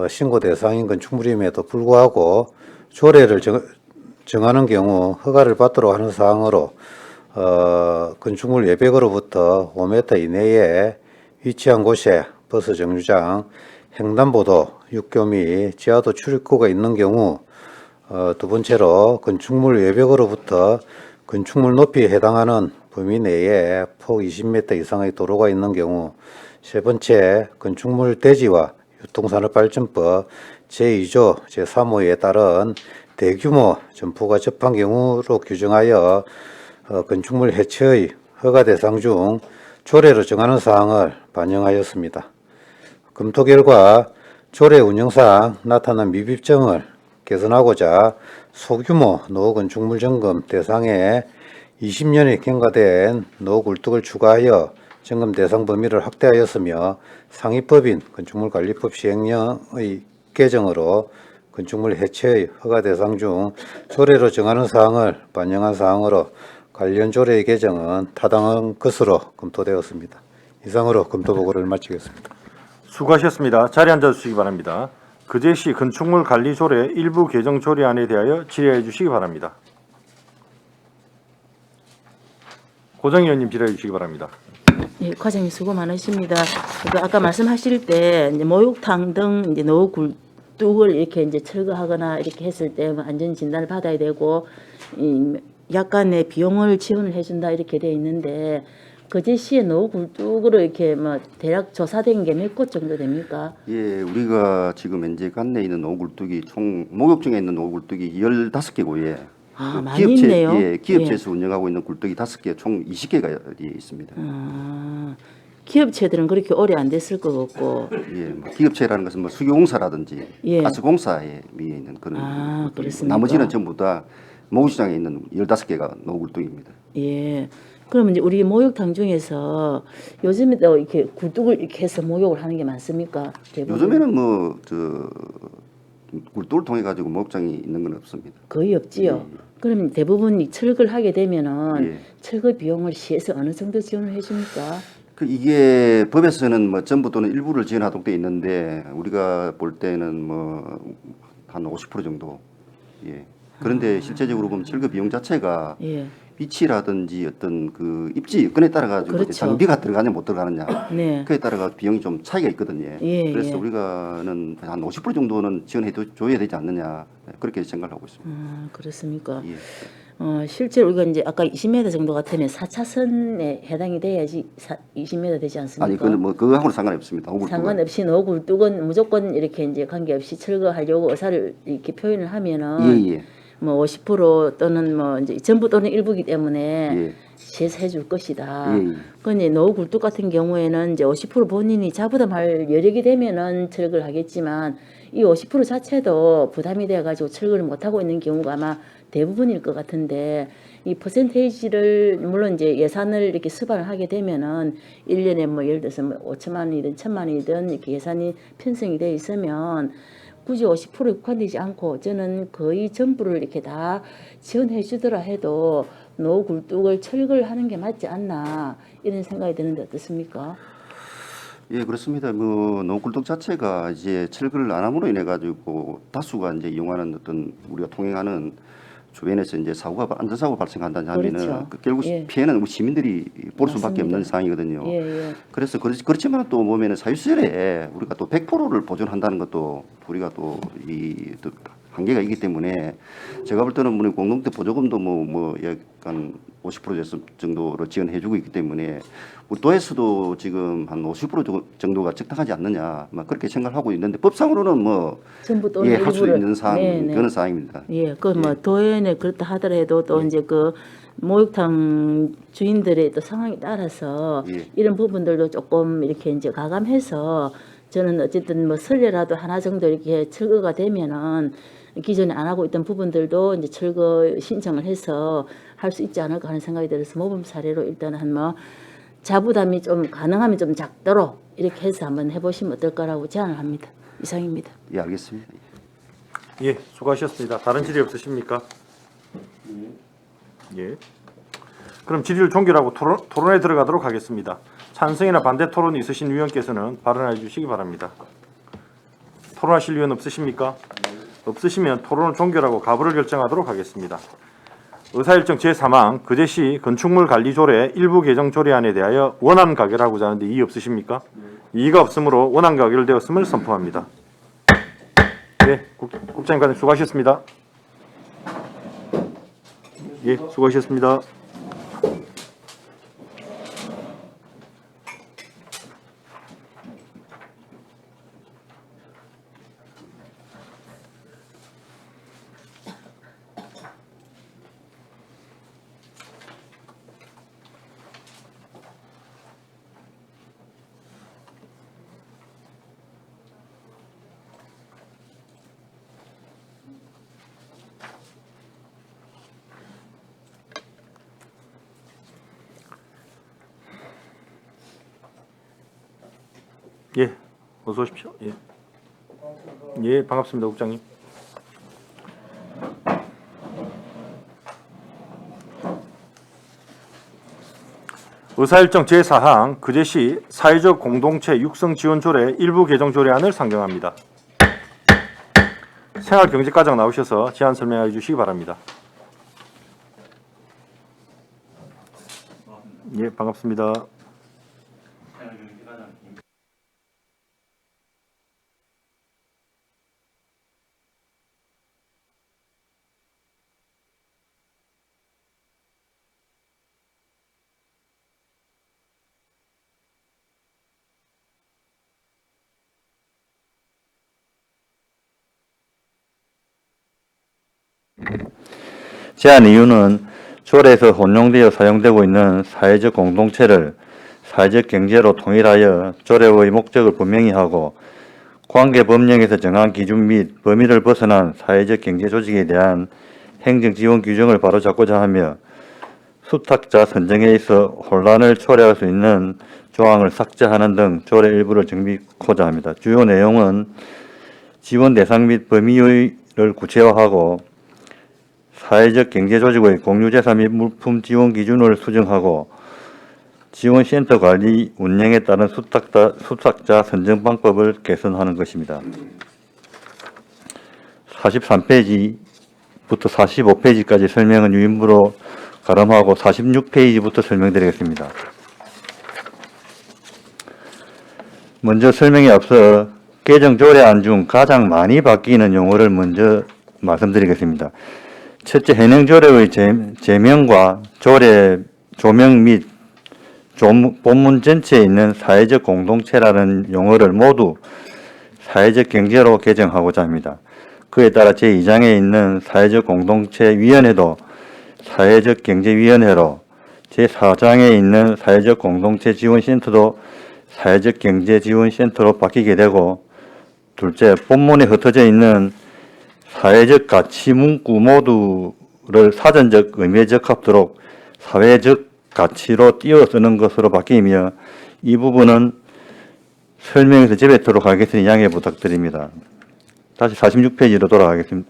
신고 대상인 건축물임에도 불구하고 조례를 정하는 경우 허가를 받도록 하는 사항으로 건축물 외벽으로부터 5m 이내에 위치한 곳에 버스 정류장, 횡단보도, 육교 및 지하도 출입구가 있는 경우 두 번째로 건축물 외벽으로부터 건축물 높이에 해당하는 범위 내에 폭 20m 이상의 도로가 있는 경우 세 번째 건축물 대지와 유통산업발전법 제2조 제3호에 따른 대규모 점포가 접한 경우로 규정하여 건축물 해체의 허가 대상 중 조례로 정하는 사항을 반영하였습니다. 검토 결과 조례 운영상 나타난 미비점을 개선하고자 소규모 노후 건축물 점검 대상에 20년이 경과된 노후 굴뚝을 추가하여 점검 대상 범위를 확대하였으며 상위법인 건축물관리법 시행령의 개정으로 건축물 해체의 허가 대상 중 조례로 정하는 사항을 반영한 사항으로 관련 조례의 개정은 타당한 것으로 검토되었습니다. 이상으로 검토 보고를 마치겠습니다. 수고하셨습니다. 자리에 앉아주시기 바랍니다. 거제시 건축물관리조례 일부 개정 조례안에 대하여 질의해 주시기 바랍니다. 고정 의원님 질의해 주시기 바랍니다. 예, 과장님 수고 많으십니다. 아까 말씀하실 때 이제 목욕탕 등 이제 노후 굴뚝을 이렇게 이제 철거하거나 이렇게 했을 때 안전 진단을 받아야 되고 약간의 비용을 지원을 해준다 이렇게 돼 있는데 거제시의 노후 굴뚝으로 이렇게 뭐 대략 조사된 게 몇 곳 정도 됩니까? 예, 우리가 지금 현재 관내에 있는 노후 굴뚝이 총 목욕중에 있는 노후 굴뚝이 15개고 예. 아, 많이 있네요. 예, 기업체에서 운영하고 있는 굴뚝이 5개, 총 20개가 있습니다. 기업체들은 그렇게 오래 안 됐을 것 같고. 예, 뭐 기업체라는 것은 뭐 수교공사라든지 예. 가스공사에 위에 있는 그런 아, 굴뚝이고 그렇습니까? 나머지는 전부 다 목욕시장에 있는 15개가 노후 굴뚝입니다. 예. 그러면 이제 우리 목욕탕 중에서 요즘에도 이렇게 굴뚝을 이렇게 해서 목욕을 하는 게 많습니까? 대부분? 요즘에는 뭐 굴뚝을 통해 가지고 목욕장이 있는 건 없습니다. 거의 없지요. 그럼 대부분 이 철거를 하게 되면은 예. 철거 비용을 시에서 어느 정도 지원을 해줍니까? 이게 법에서는 뭐 전부 또는 일부를 지원하도록 돼 있는데 우리가 볼 때는 뭐 한 50% 정도. 예. 그런데 실제적으로 보면 철거 비용 자체가 예. 위치라든지 어떤 그 입지 여건에 따라 가지고 그렇죠. 장비가 들어가냐 못 들어가느냐 네. 그에 따라 비용이 좀 차이가 있거든요. 예, 그래서 예. 우리가는 한 50% 정도는 지원해 줘야 되지 않느냐 그렇게 생각을 하고 있습니다. 그렇습니까? 예. 실제로 우리가 이제 아까 20m 정도 같으면 4차선에 해당이 돼야지 20m 되지 않습니까? 아니 그건 뭐 그거하고는 상관이 없습니다. 노후 굴뚝은. 상관없이 노후 굴뚝은 무조건 이렇게 이제 관계없이 철거하려고 의사를 이렇게 표현을 하면은 예. 뭐 50% 또는 뭐 이제 전부 또는 일부기 때문에 예. 시에서 해줄 것이다. 예. 근데 노후 굴뚝 같은 경우에는 이제 50% 본인이 자부담할 여력이 되면은 철거를 하겠지만 이 50% 자체도 부담이 돼가지고 철거를 못 하고 있는 경우가 아마 대부분일 것 같은데 이 퍼센테이지를 물론 이제 예산을 이렇게 수반을 하게 되면은 1년에 뭐 예를 들어서 뭐 5천만 원이든 1천만 원이든 이렇게 예산이 편성이 돼 있으면 굳이 50%에 국한되지 않고 저는 거의 전부를 이렇게 다 지원해 주더라 해도 노후 굴뚝을 철거를 하는 게 맞지 않나 이런 생각이 드는데 어떻습니까? 예, 그렇습니다. 뭐 노후 굴뚝 자체가 이제 철거를 안 함으로 인해 가지고 다수가 이제 이용하는 어떤 우리가 통행하는 주변에서 이제 안전사고가 발생한다는 하면은 그렇죠. 결국 예. 피해는 우리 시민들이 볼 수밖에 맞습니다. 없는 상황이거든요. 예, 예. 그래서 그렇지만 또 보면은 사유시설에 우리가 또 100%를 보존한다는 것도 우리가 또 한계가 있기 때문에 제가 볼 때는 우리 공동체 보조금도 뭐 약간 50% 정도로 지원해주고 있기 때문에 우리 도에서도 지금 한 50% 정도가 적당하지 않느냐 막 그렇게 생각을 하고 있는데 법상으로는 뭐 전부 또 예, 할 수 일부를- 있는 사항 네, 네. 그런 사항입니다. 예, 그 뭐 도연에 그렇다 하더라도 또 이제 그 목욕탕 주인들의 또 상황에 따라서 예. 이런 부분들도 조금 이렇게 이제 가감해서 저는 어쨌든 뭐 설레라도 하나 정도 이렇게 철거가 되면은 기존에 안 하고 있던 부분들도 이제 철거 신청을 해서 할 수 있지 않을까 하는 생각이 들어서 모범 사례로 일단은 뭐 자부담이 좀 가능하면 좀 작도록 이렇게 해서 한번 해보시면 어떨까라고 제안을 합니다. 이상입니다. 예, 알겠습니다. 예, 수고하셨습니다. 다른 질의 없으십니까? 예. 그럼 질의를 종결하고 토론에 들어가도록 하겠습니다. 찬성이나 반대 토론이 있으신 위원께서는 발언해 주시기 바랍니다. 토론하실 위원 없으십니까? 없으시면 토론을 종결하고 가부를 결정하도록 하겠습니다. 의사일정 제3항 거제시 건축물 관리 조례 일부 개정 조례안에 대하여 원안 가결하고자 하는데 이의 없으십니까? 이의가 없으므로 원안 가결되었음을 선포합니다. 네, 국장님까지 수고하셨습니다. 예, 수고하셨습니다. 예, 어서 오십시오. 예, 예, 반갑습니다, 국장님. 의사일정 제4항 거제시 사회적 공동체 육성 지원 조례 일부 개정 조례안을 상정합니다. 생활경제과장 나오셔서 제안 설명해 주시기 바랍니다. 예, 반갑습니다. 제안 이유는 조례에서 혼용되어 사용되고 있는 사회적 공동체를 사회적 경제로 통일하여 조례의 목적을 분명히 하고 관계 법령에서 정한 기준 및 범위를 벗어난 사회적 경제 조직에 대한 행정 지원 규정을 바로잡고자 하며 수탁자 선정에 있어 혼란을 초래할 수 있는 조항을 삭제하는 등 조례 일부를 정비하고자 합니다. 주요 내용은 지원 대상 및 범위를 구체화하고 사회적 경제조직의 공유재산 및 물품 지원 기준을 수정하고 지원센터 관리 운영에 따른 수탁자 선정 방법을 개선하는 것입니다. 43페이지부터 45페이지까지 설명은 유인부로 가름하고 46페이지부터 설명드리겠습니다. 먼저 설명에 앞서 개정 조례안 중 가장 많이 바뀌는 용어를 먼저 말씀드리겠습니다. 첫째, 현행 조례의 제명과 조례 조명 및 본문 전체에 있는 사회적 공동체라는 용어를 모두 사회적 경제로 개정하고자 합니다. 그에 따라 제2장에 있는 사회적 공동체 위원회도 사회적 경제위원회로, 제4장에 있는 사회적 공동체 지원센터도 사회적 경제지원센터로 바뀌게 되고, 둘째, 본문에 흩어져 있는 사회적 가치 문구 모두를 사전적 의미에 적합도록 사회적 가치로 띄어 쓰는 것으로 바뀌며, 이 부분은 설명에서 재배토록 하겠으니 양해 부탁드립니다. 다시 46페이지로 돌아가겠습니다.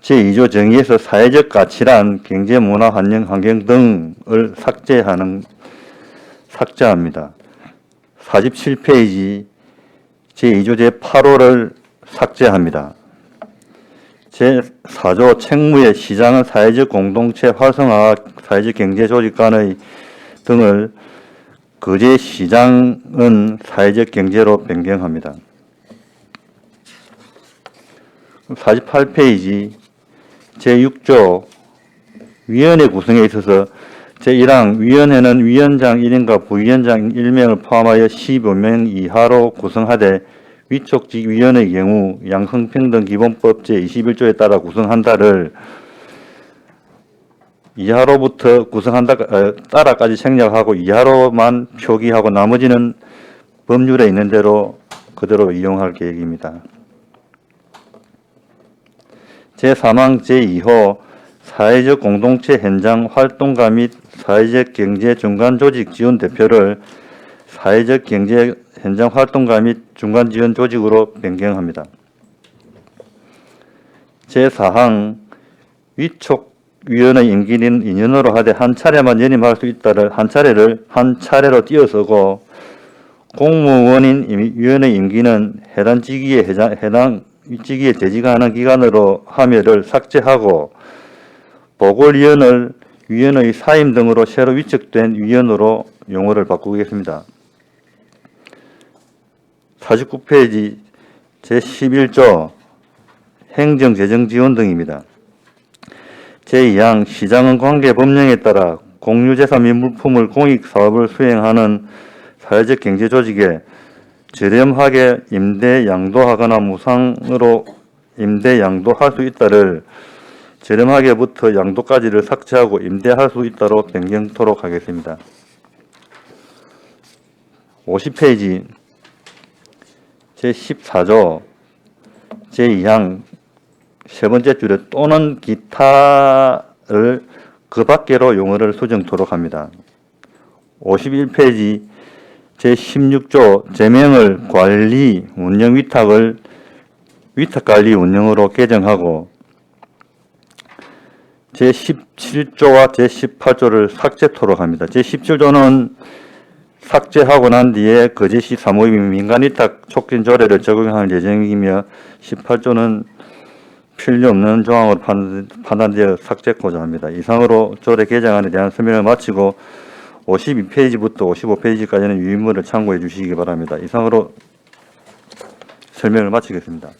제2조 정의에서 사회적 가치란 경제, 문화, 환경 등을 삭제합니다. 47페이지 제2조 제8호를 삭제합니다. 제4조 책무의 시장은 사회적 공동체 활성화, 사회적 경제 조직 간의 등을 거제시장은 사회적 경제로 변경합니다. 48페이지 제6조 위원회 구성에 있어서 제1항 위원회는 위원장 1인과 부위원장 1명을 포함하여 15명 이하로 구성하되 위촉직 위원회의 경우 양성평등기본법 제21조에 따라 구성한다를 이하로부터 구성한다 따라까지 생략하고 이하로만 표기하고 나머지는 법률에 있는 대로 그대로 이용할 계획입니다. 제3항 제2호 사회적 공동체 현장 활동가 및 사회적 경제 중간 조직 지원 대표를 사회적 경제 현장 활동가 및 중간 지원 조직으로 변경합니다. 제4항 위촉위원회 임기는 2년으로 하되 한 차례만 연임할 수 있다를 한 차례로 띄어쓰고 공무원인 위원회 임기는 해당 직위에 재직하는 기간으로 하며를 삭제하고 보궐위원을 위원의 사임 등으로 새로 위촉된 위원으로 용어를 바꾸겠습니다. 49페이지 제11조 행정재정지원 등입니다. 제2항 시장은 관계 법령에 따라 공유재산 및 물품을 공익사업을 수행하는 사회적 경제조직에 저렴하게 임대 양도하거나 무상으로 임대 양도할 수 있다를 저렴하게부터 양도까지를 삭제하고 임대할 수 있다로 변경토록 하겠습니다. 50페이지 제14조 제2항 세 번째 줄에 또는 기타를 그 밖으로 용어를 수정토록 합니다. 51페이지 제16조 제명을 관리 운영 위탁을 위탁관리 운영으로 개정하고 제17조와 제18조를 삭제토록 합니다. 제17조는 삭제하고 난 뒤에 거제시 사무임 민간위탁 촉진 조례를 적용할 예정이며 18조는 필요 없는 조항으로 판단되어 삭제하고자 합니다. 이상으로 조례 개정안에 대한 설명을 마치고 52페이지부터 55페이지까지는 유인물을 참고해 주시기 바랍니다. 이상으로 설명을 마치겠습니다.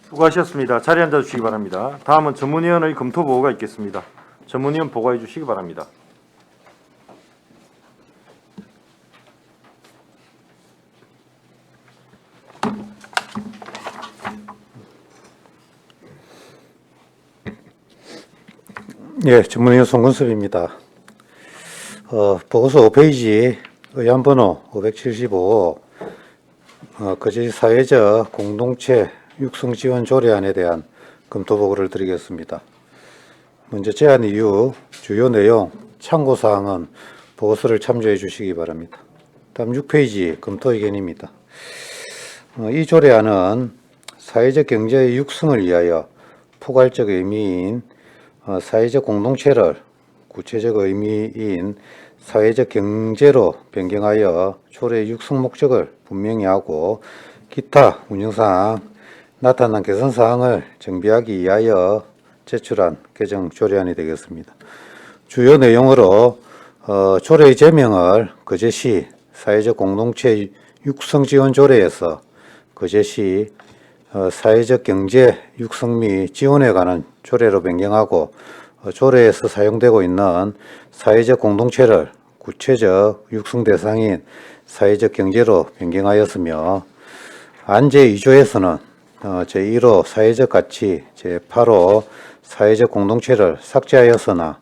수고하셨습니다. 자리에 앉아 주시기 바랍니다. 다음은 전문위원의 검토 보고가 있겠습니다. 전문위원 보고해 주시기 바랍니다. 예, 전문위원 송근섭입니다. 보고서 5페이지 의안번호 575 거제시 사회적 공동체 육성 지원 조례안에 대한 검토 보고를 드리겠습니다. 먼저 제안 이유, 주요 내용, 참고 사항은 보고서를 참조해 주시기 바랍니다. 다음 6페이지 검토 의견입니다. 이 조례안은 사회적 경제의 육성을 위하여 포괄적 의미인 사회적 공동체를 구체적 의미인 사회적 경제로 변경하여 조례의 육성 목적을 분명히 하고 기타 운영사항, 나타난 개선사항을 정비하기 위하여 제출한 개정 조례안이 되겠습니다. 주요 내용으로 조례의 제명을 거제시 사회적 공동체 육성 지원 조례에서 거제시 사회적 경제 육성 및 지원에 관한 조례로 변경하고 조례에서 사용되고 있는 사회적 공동체를 구체적 육성 대상인 사회적 경제로 변경하였으며 안제 2조에서는 제1호 사회적 가치, 제8호 사회적 공동체를 삭제하였으나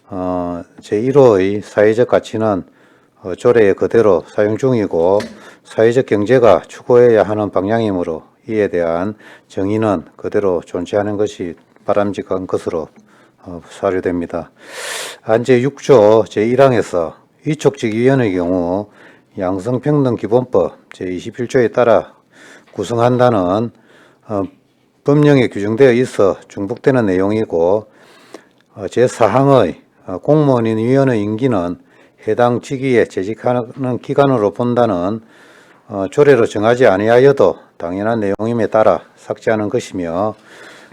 제1호의 사회적 가치는 조례에 그대로 사용 중이고 사회적 경제가 추구해야 하는 방향이므로 이에 대한 정의는 그대로 존재하는 것이 바람직한 것으로 사료됩니다. 안제 6조 제1항에서 위촉직위원의 경우 양성평등기본법 제21조에 따라 구성한다는 법령에 규정되어 있어 중복되는 내용이고 제4항의 공무원인 위원의 임기는 해당 직위에 재직하는 기간으로 본다는 조례로 정하지 아니하여도 당연한 내용임에 따라 삭제하는 것이며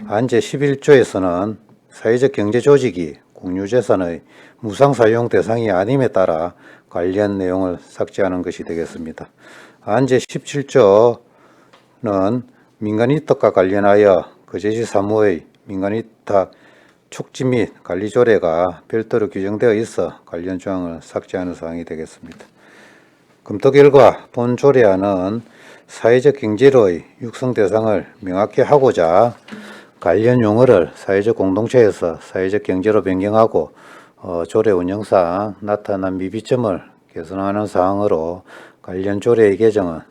안제 11조에서는 사회적 경제조직이 공유재산의 무상사용 대상이 아님에 따라 관련 내용을 삭제하는 것이 되겠습니다. 안제 17조는 민간위탁과 관련하여 거제시 사무의 민간위탁 축지 및 관리 조례가 별도로 규정되어 있어 관련 조항을 삭제하는 사항이 되겠습니다. 검토 결과 본 조례안은 사회적 경제로의 육성 대상을 명확히 하고자 관련 용어를 사회적 공동체에서 사회적 경제로 변경하고 조례 운영상 나타난 미비점을 개선하는 사항으로 관련 조례의 개정은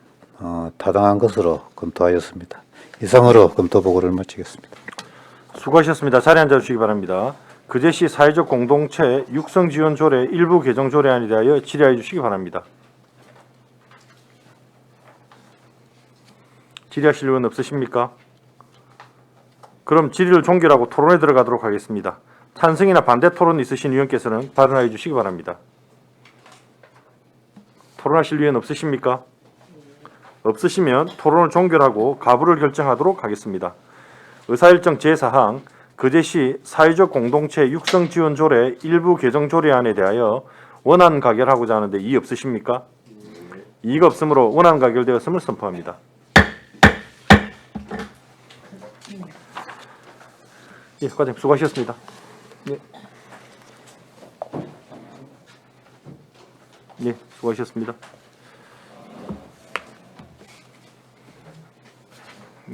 타당한 것으로 검토하였습니다. 이상으로 검토 보고를 마치겠습니다. 수고하셨습니다. 자리에 앉아주시기 바랍니다. 그제시 사회적 공동체 육성 지원 조례 일부 개정 조례안에 대하여 질의하여 주시기 바랍니다. 질의하실 의원 없으십니까? 그럼 질의를 종결하고 토론에 들어가도록 하겠습니다. 찬성이나 반대 토론 있으신 의원께서는 발언하여 주시기 바랍니다. 토론하실 의원 없으십니까? 없으시면 토론을 종결하고 가부를 결정하도록 하겠습니다. 의사일정 제4항 그제시 사회적 공동체 육성 지원 조례 일부 개정 조례안에 대하여 원안 가결하고자 하는데 이의 없으십니까? 이의가 없으므로 원안 가결되었음을 선포합니다. 예, 과장님 수고하셨습니다. 예. 예, 수고하셨습니다.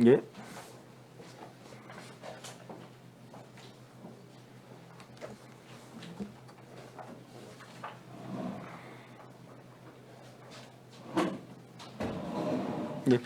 예. 예.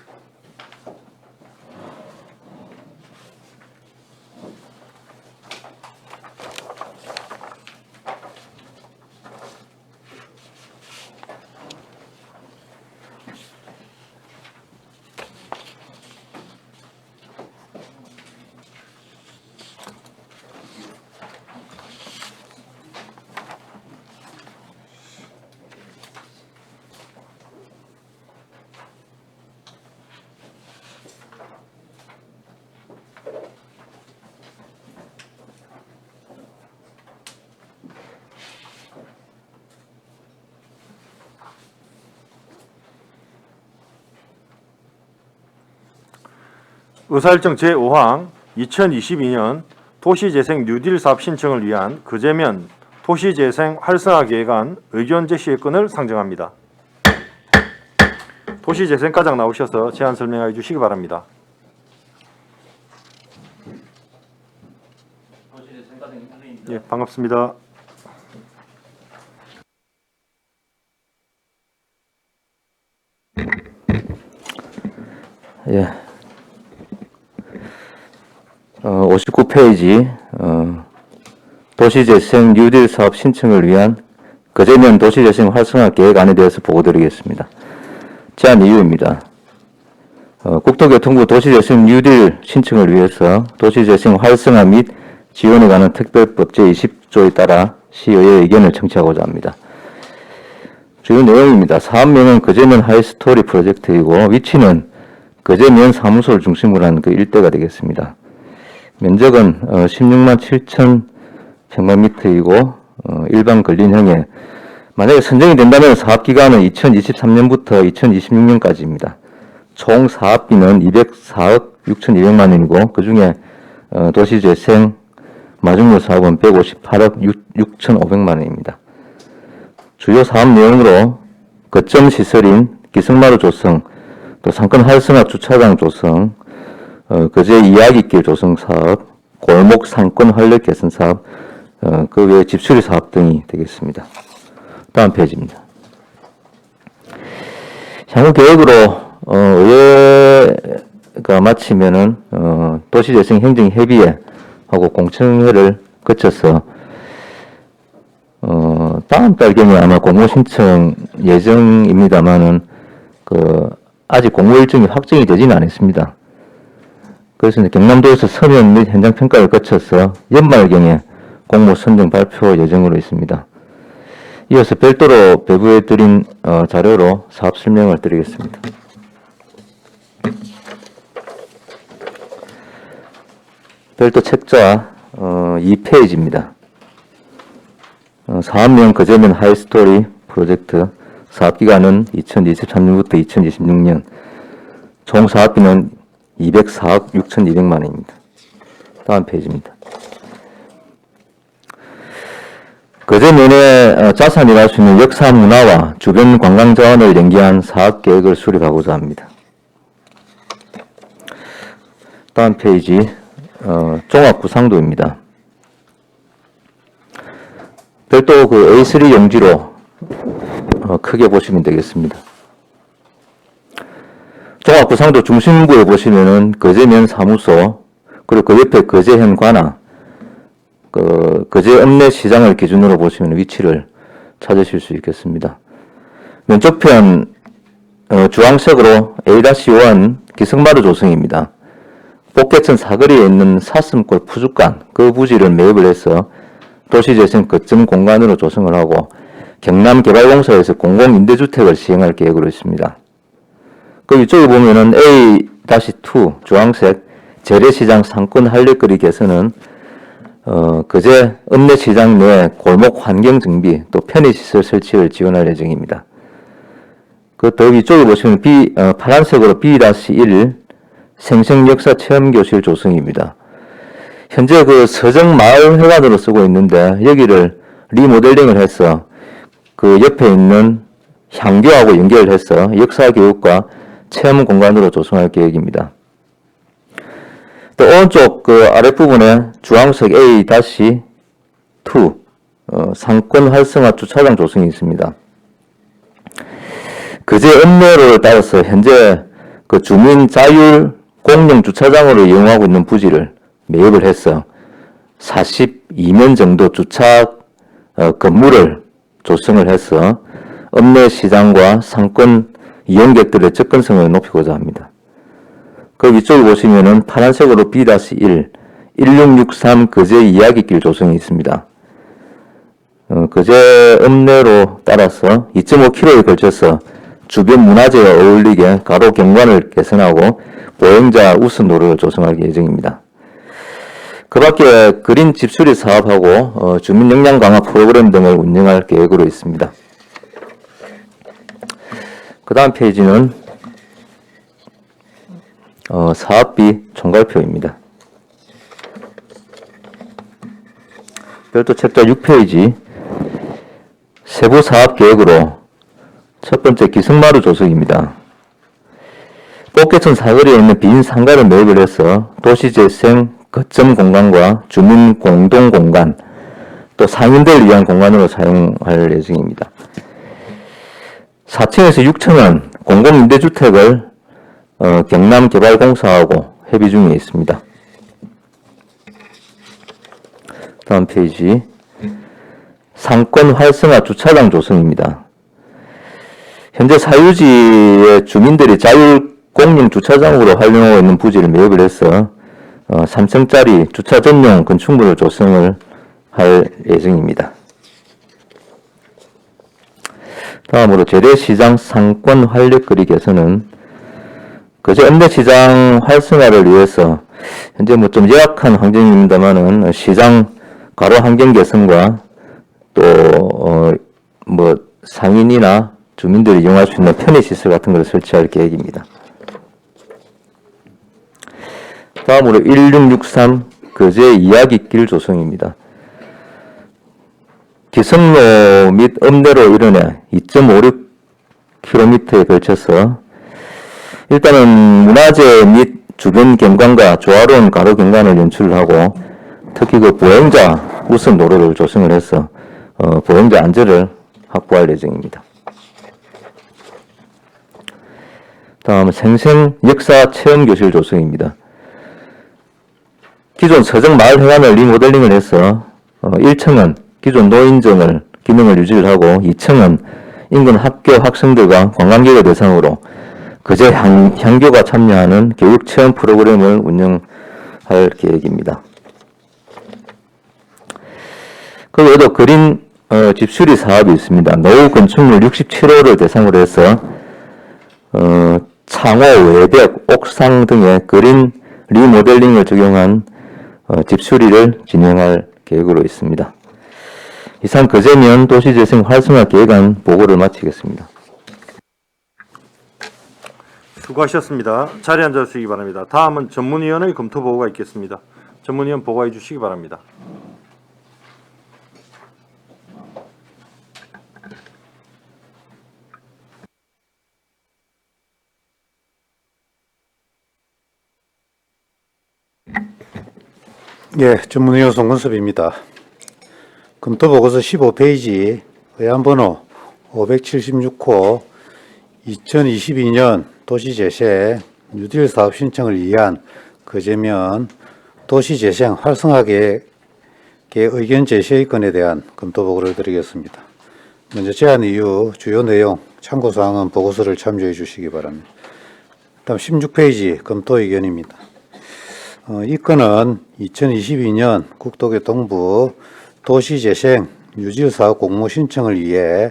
의사일정 제5항 2022년 도시재생 뉴딜 사업 신청을 위한 그제면 도시재생 활성화 계획안 의견 제시의 건을 상정합니다. 도시재생과장 나오셔서 제안 설명해 주시기 바랍니다. 예, 반갑습니다. 예. 59페이지 도시재생 뉴딜 사업 신청을 위한 그제면 도시재생 활성화 계획안에 대해서 보고드리겠습니다. 제안 이유입니다. 국토교통부 도시재생 뉴딜 신청을 위해서 도시재생 활성화 및 지원에 관한 특별법 제20조에 따라 시의회의 의견을 청취하고자 합니다. 주요 내용입니다. 사업명은 그제면 하이스토리 프로젝트이고 위치는 그제면 사무소를 중심으로 한 그 일대가 되겠습니다. 면적은 16만 7천 평방미터이고 일반 근린형에 만약에 선정이 된다면 사업기간은 2023년부터 2026년까지입니다. 총 사업비는 204억 6,200만 원이고 그중에 도시재생 마중물 사업은 158억 6,500만 원입니다. 주요 사업 내용으로 거점 시설인 기성마루 조성, 또 상권 활성화 주차장 조성, 거제 이야기길 조성 사업, 골목 상권 활력 개선 사업, 그 외에 집수리 사업 등이 되겠습니다. 다음 페이지입니다. 향후 계획으로 의회가 마치면은 도시재생 행정협의회 하고 공청회를 거쳐서 다음 달경에 아마 공모 신청 예정입니다만은 아직 공모 일정이 확정이 되지는 않았습니다. 그래서 이제 경남도에서 서면 및 현장 평가를 거쳐서 연말경에 공모 선정 발표 예정으로 있습니다. 이어서 별도로 배부해드린 자료로 사업 설명을 드리겠습니다. 별도 책자 2페이지입니다. 사업명 그제면 하이스토리 프로젝트 사업기간은 2023년부터 2026년, 총 사업비는 204억 6,200만 원입니다. 다음 페이지입니다. 거제면에 자산이 할 수 있는 역사 문화와 주변 관광 자원을 연계한 사업 계획을 수립하고자 합니다. 다음 페이지, 종합 구상도입니다. 별도 그 A3 용지로 크게 보시면 되겠습니다. 종합 구상도 중심부에 보시면은 거제면 사무소, 그리고 그 옆에 거제현 관악, 거제 읍내 시장을 기준으로 보시면 위치를 찾으실 수 있겠습니다. 왼쪽편 주황색으로 A-1 기성마루 조성입니다. 복개천 사거리에 있는 사슴골 푸주간 그 부지를 매입을 해서 도시재생 거점 공간으로 조성을 하고 경남개발공사에서 공공임대주택을 시행할 계획으로 있습니다. 그 위쪽에 보면은 A-2 주황색 재래시장 상권 활력거리 개선은 거제 읍내시장 내 골목 환경 정비 또 편의시설 설치를 지원할 예정입니다. 그 더 위쪽에 보시면 파란색으로 B-1 생생역사 체험교실 조성입니다. 현재 그 서정마을회관으로 쓰고 있는데 여기를 리모델링을 해서 그 옆에 있는 향교하고 연결해서 역사교육과 체험 공간으로 조성할 계획입니다. 또 오른쪽 그 아랫부분에 주황색 A-2 상권 활성화 주차장 조성이 있습니다. 거제 읍내로를 따라서 현재 그 주민 자율 공용 주차장으로 이용하고 있는 부지를 매입을 해서 42면 정도 주차 건물을 조성을 해서 읍내 시장과 상권 이용객들의 접근성을 높이고자 합니다. 그 위쪽에 보시면은 파란색으로 B-1 1663 거제 이야기길 조성이 있습니다. 거제 읍내로 따라서 2.5km에 걸쳐서 주변 문화재와 어울리게 가로 경관을 개선하고 보행자 우선 도로를 조성할 예정입니다. 그 밖에 그린 집수리 사업하고 주민 역량 강화 프로그램 등을 운영할 계획으로 있습니다. 그 다음 페이지는 사업비 총괄표입니다. 별도 책자 6페이지 세부 사업 계획으로 첫 번째 기성마루 조성입니다. 복개천 사거리에 있는 빈 상가를 매입을 해서 도시재생 거점 공간과 주민 공동 공간 또 상인들을 위한 공간으로 사용할 예정입니다. 4층에서 6층은 공공임대주택을 경남개발공사하고 협의 중에 있습니다. 다음 페이지 상권 활성화 주차장 조성입니다. 현재 사유지의 주민들이 자율 공용 주차장으로 활용하고 있는 부지를 매입을 해서 3층짜리 주차 전용 건축물을 조성을 할 예정입니다. 다음으로 재래시장 상권 활력거리 개선은 거제 읍내시장 활성화를 위해서 현재 뭐 좀 열악한 환경입니다만은 시장 가로 환경 개선과 또 뭐 상인이나 주민들이 이용할 수 있는 편의시설 같은 것을 설치할 계획입니다. 다음으로 1663 거제 이야기길 조성입니다. 기성로 및 읍내로 이르내 2.56km에 걸쳐서 일단은 문화재 및 주변 경관과 조화로운 가로 경관을 연출하고 특히 그 보행자 우선 도로를 조성을 해서 보행자 안전을 확보할 예정입니다. 다음은 생생 역사 체험교실 조성입니다. 기존 서정마을회관을 리모델링을 해서 1층은 기존 노인정을 기능을 유지를 하고 2층은 인근 학교 학생들과 관광객을 대상으로 거제 향교가 참여하는 교육체험 프로그램을 운영할 계획입니다. 그 외에도 그린 집수리 사업이 있습니다. 노후 건축물 67호를 대상으로 해서 창호, 외벽, 옥상 등의 그린 리모델링을 적용한 집수리를 진행할 계획으로 있습니다. 이상 거제면 도시재생 활성화 계획안 보고를 마치겠습니다. 수고하셨습니다. 자리에 앉아주시기 바랍니다. 다음은 전문위원의 검토 보고가 있겠습니다. 전문위원 보고해 주시기 바랍니다. 예, 전문위원 송근섭입니다. 검토보고서 15페이지 의안번호 576호 2022년 도시재생 뉴딜 사업 신청을 위한 거제면 도시재생 활성화 계획의 의견 제시의 건에 대한 검토보고를 드리겠습니다. 먼저 제안 이후 주요 내용, 참고사항은 보고서를 참조해 주시기 바랍니다. 다음 16페이지 검토 의견입니다. 이 건은 2022년 국토교통부 도시재생 유지사업 공모 신청을 위해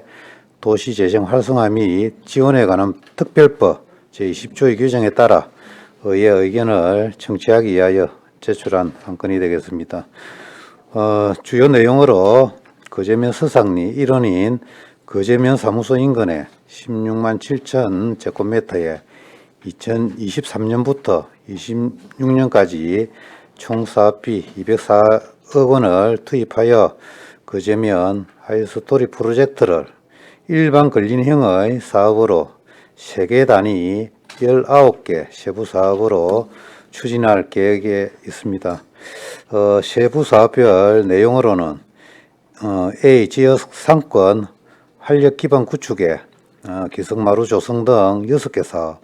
도시재생 활성화 및 지원에 관한 특별법 제20조의 규정에 따라 의회 의견을 청취하기 위하여 제출한 한 건이 되겠습니다. 주요 내용으로 거제면 서상리 일원인 거제면 사무소 인근에 16만 7천 제곱미터에 2023년부터 26년까지 총 사업비 204억 원을 투입하여 거제면 하이스토리 프로젝트를 일반 근린형의 사업으로 세계 단위 19개 세부 사업으로 추진할 계획에 있습니다. 세부 사업별 내용으로는 A. 지역 상권 활력 기반 구축에 기성마루 조성 등 6개 사업,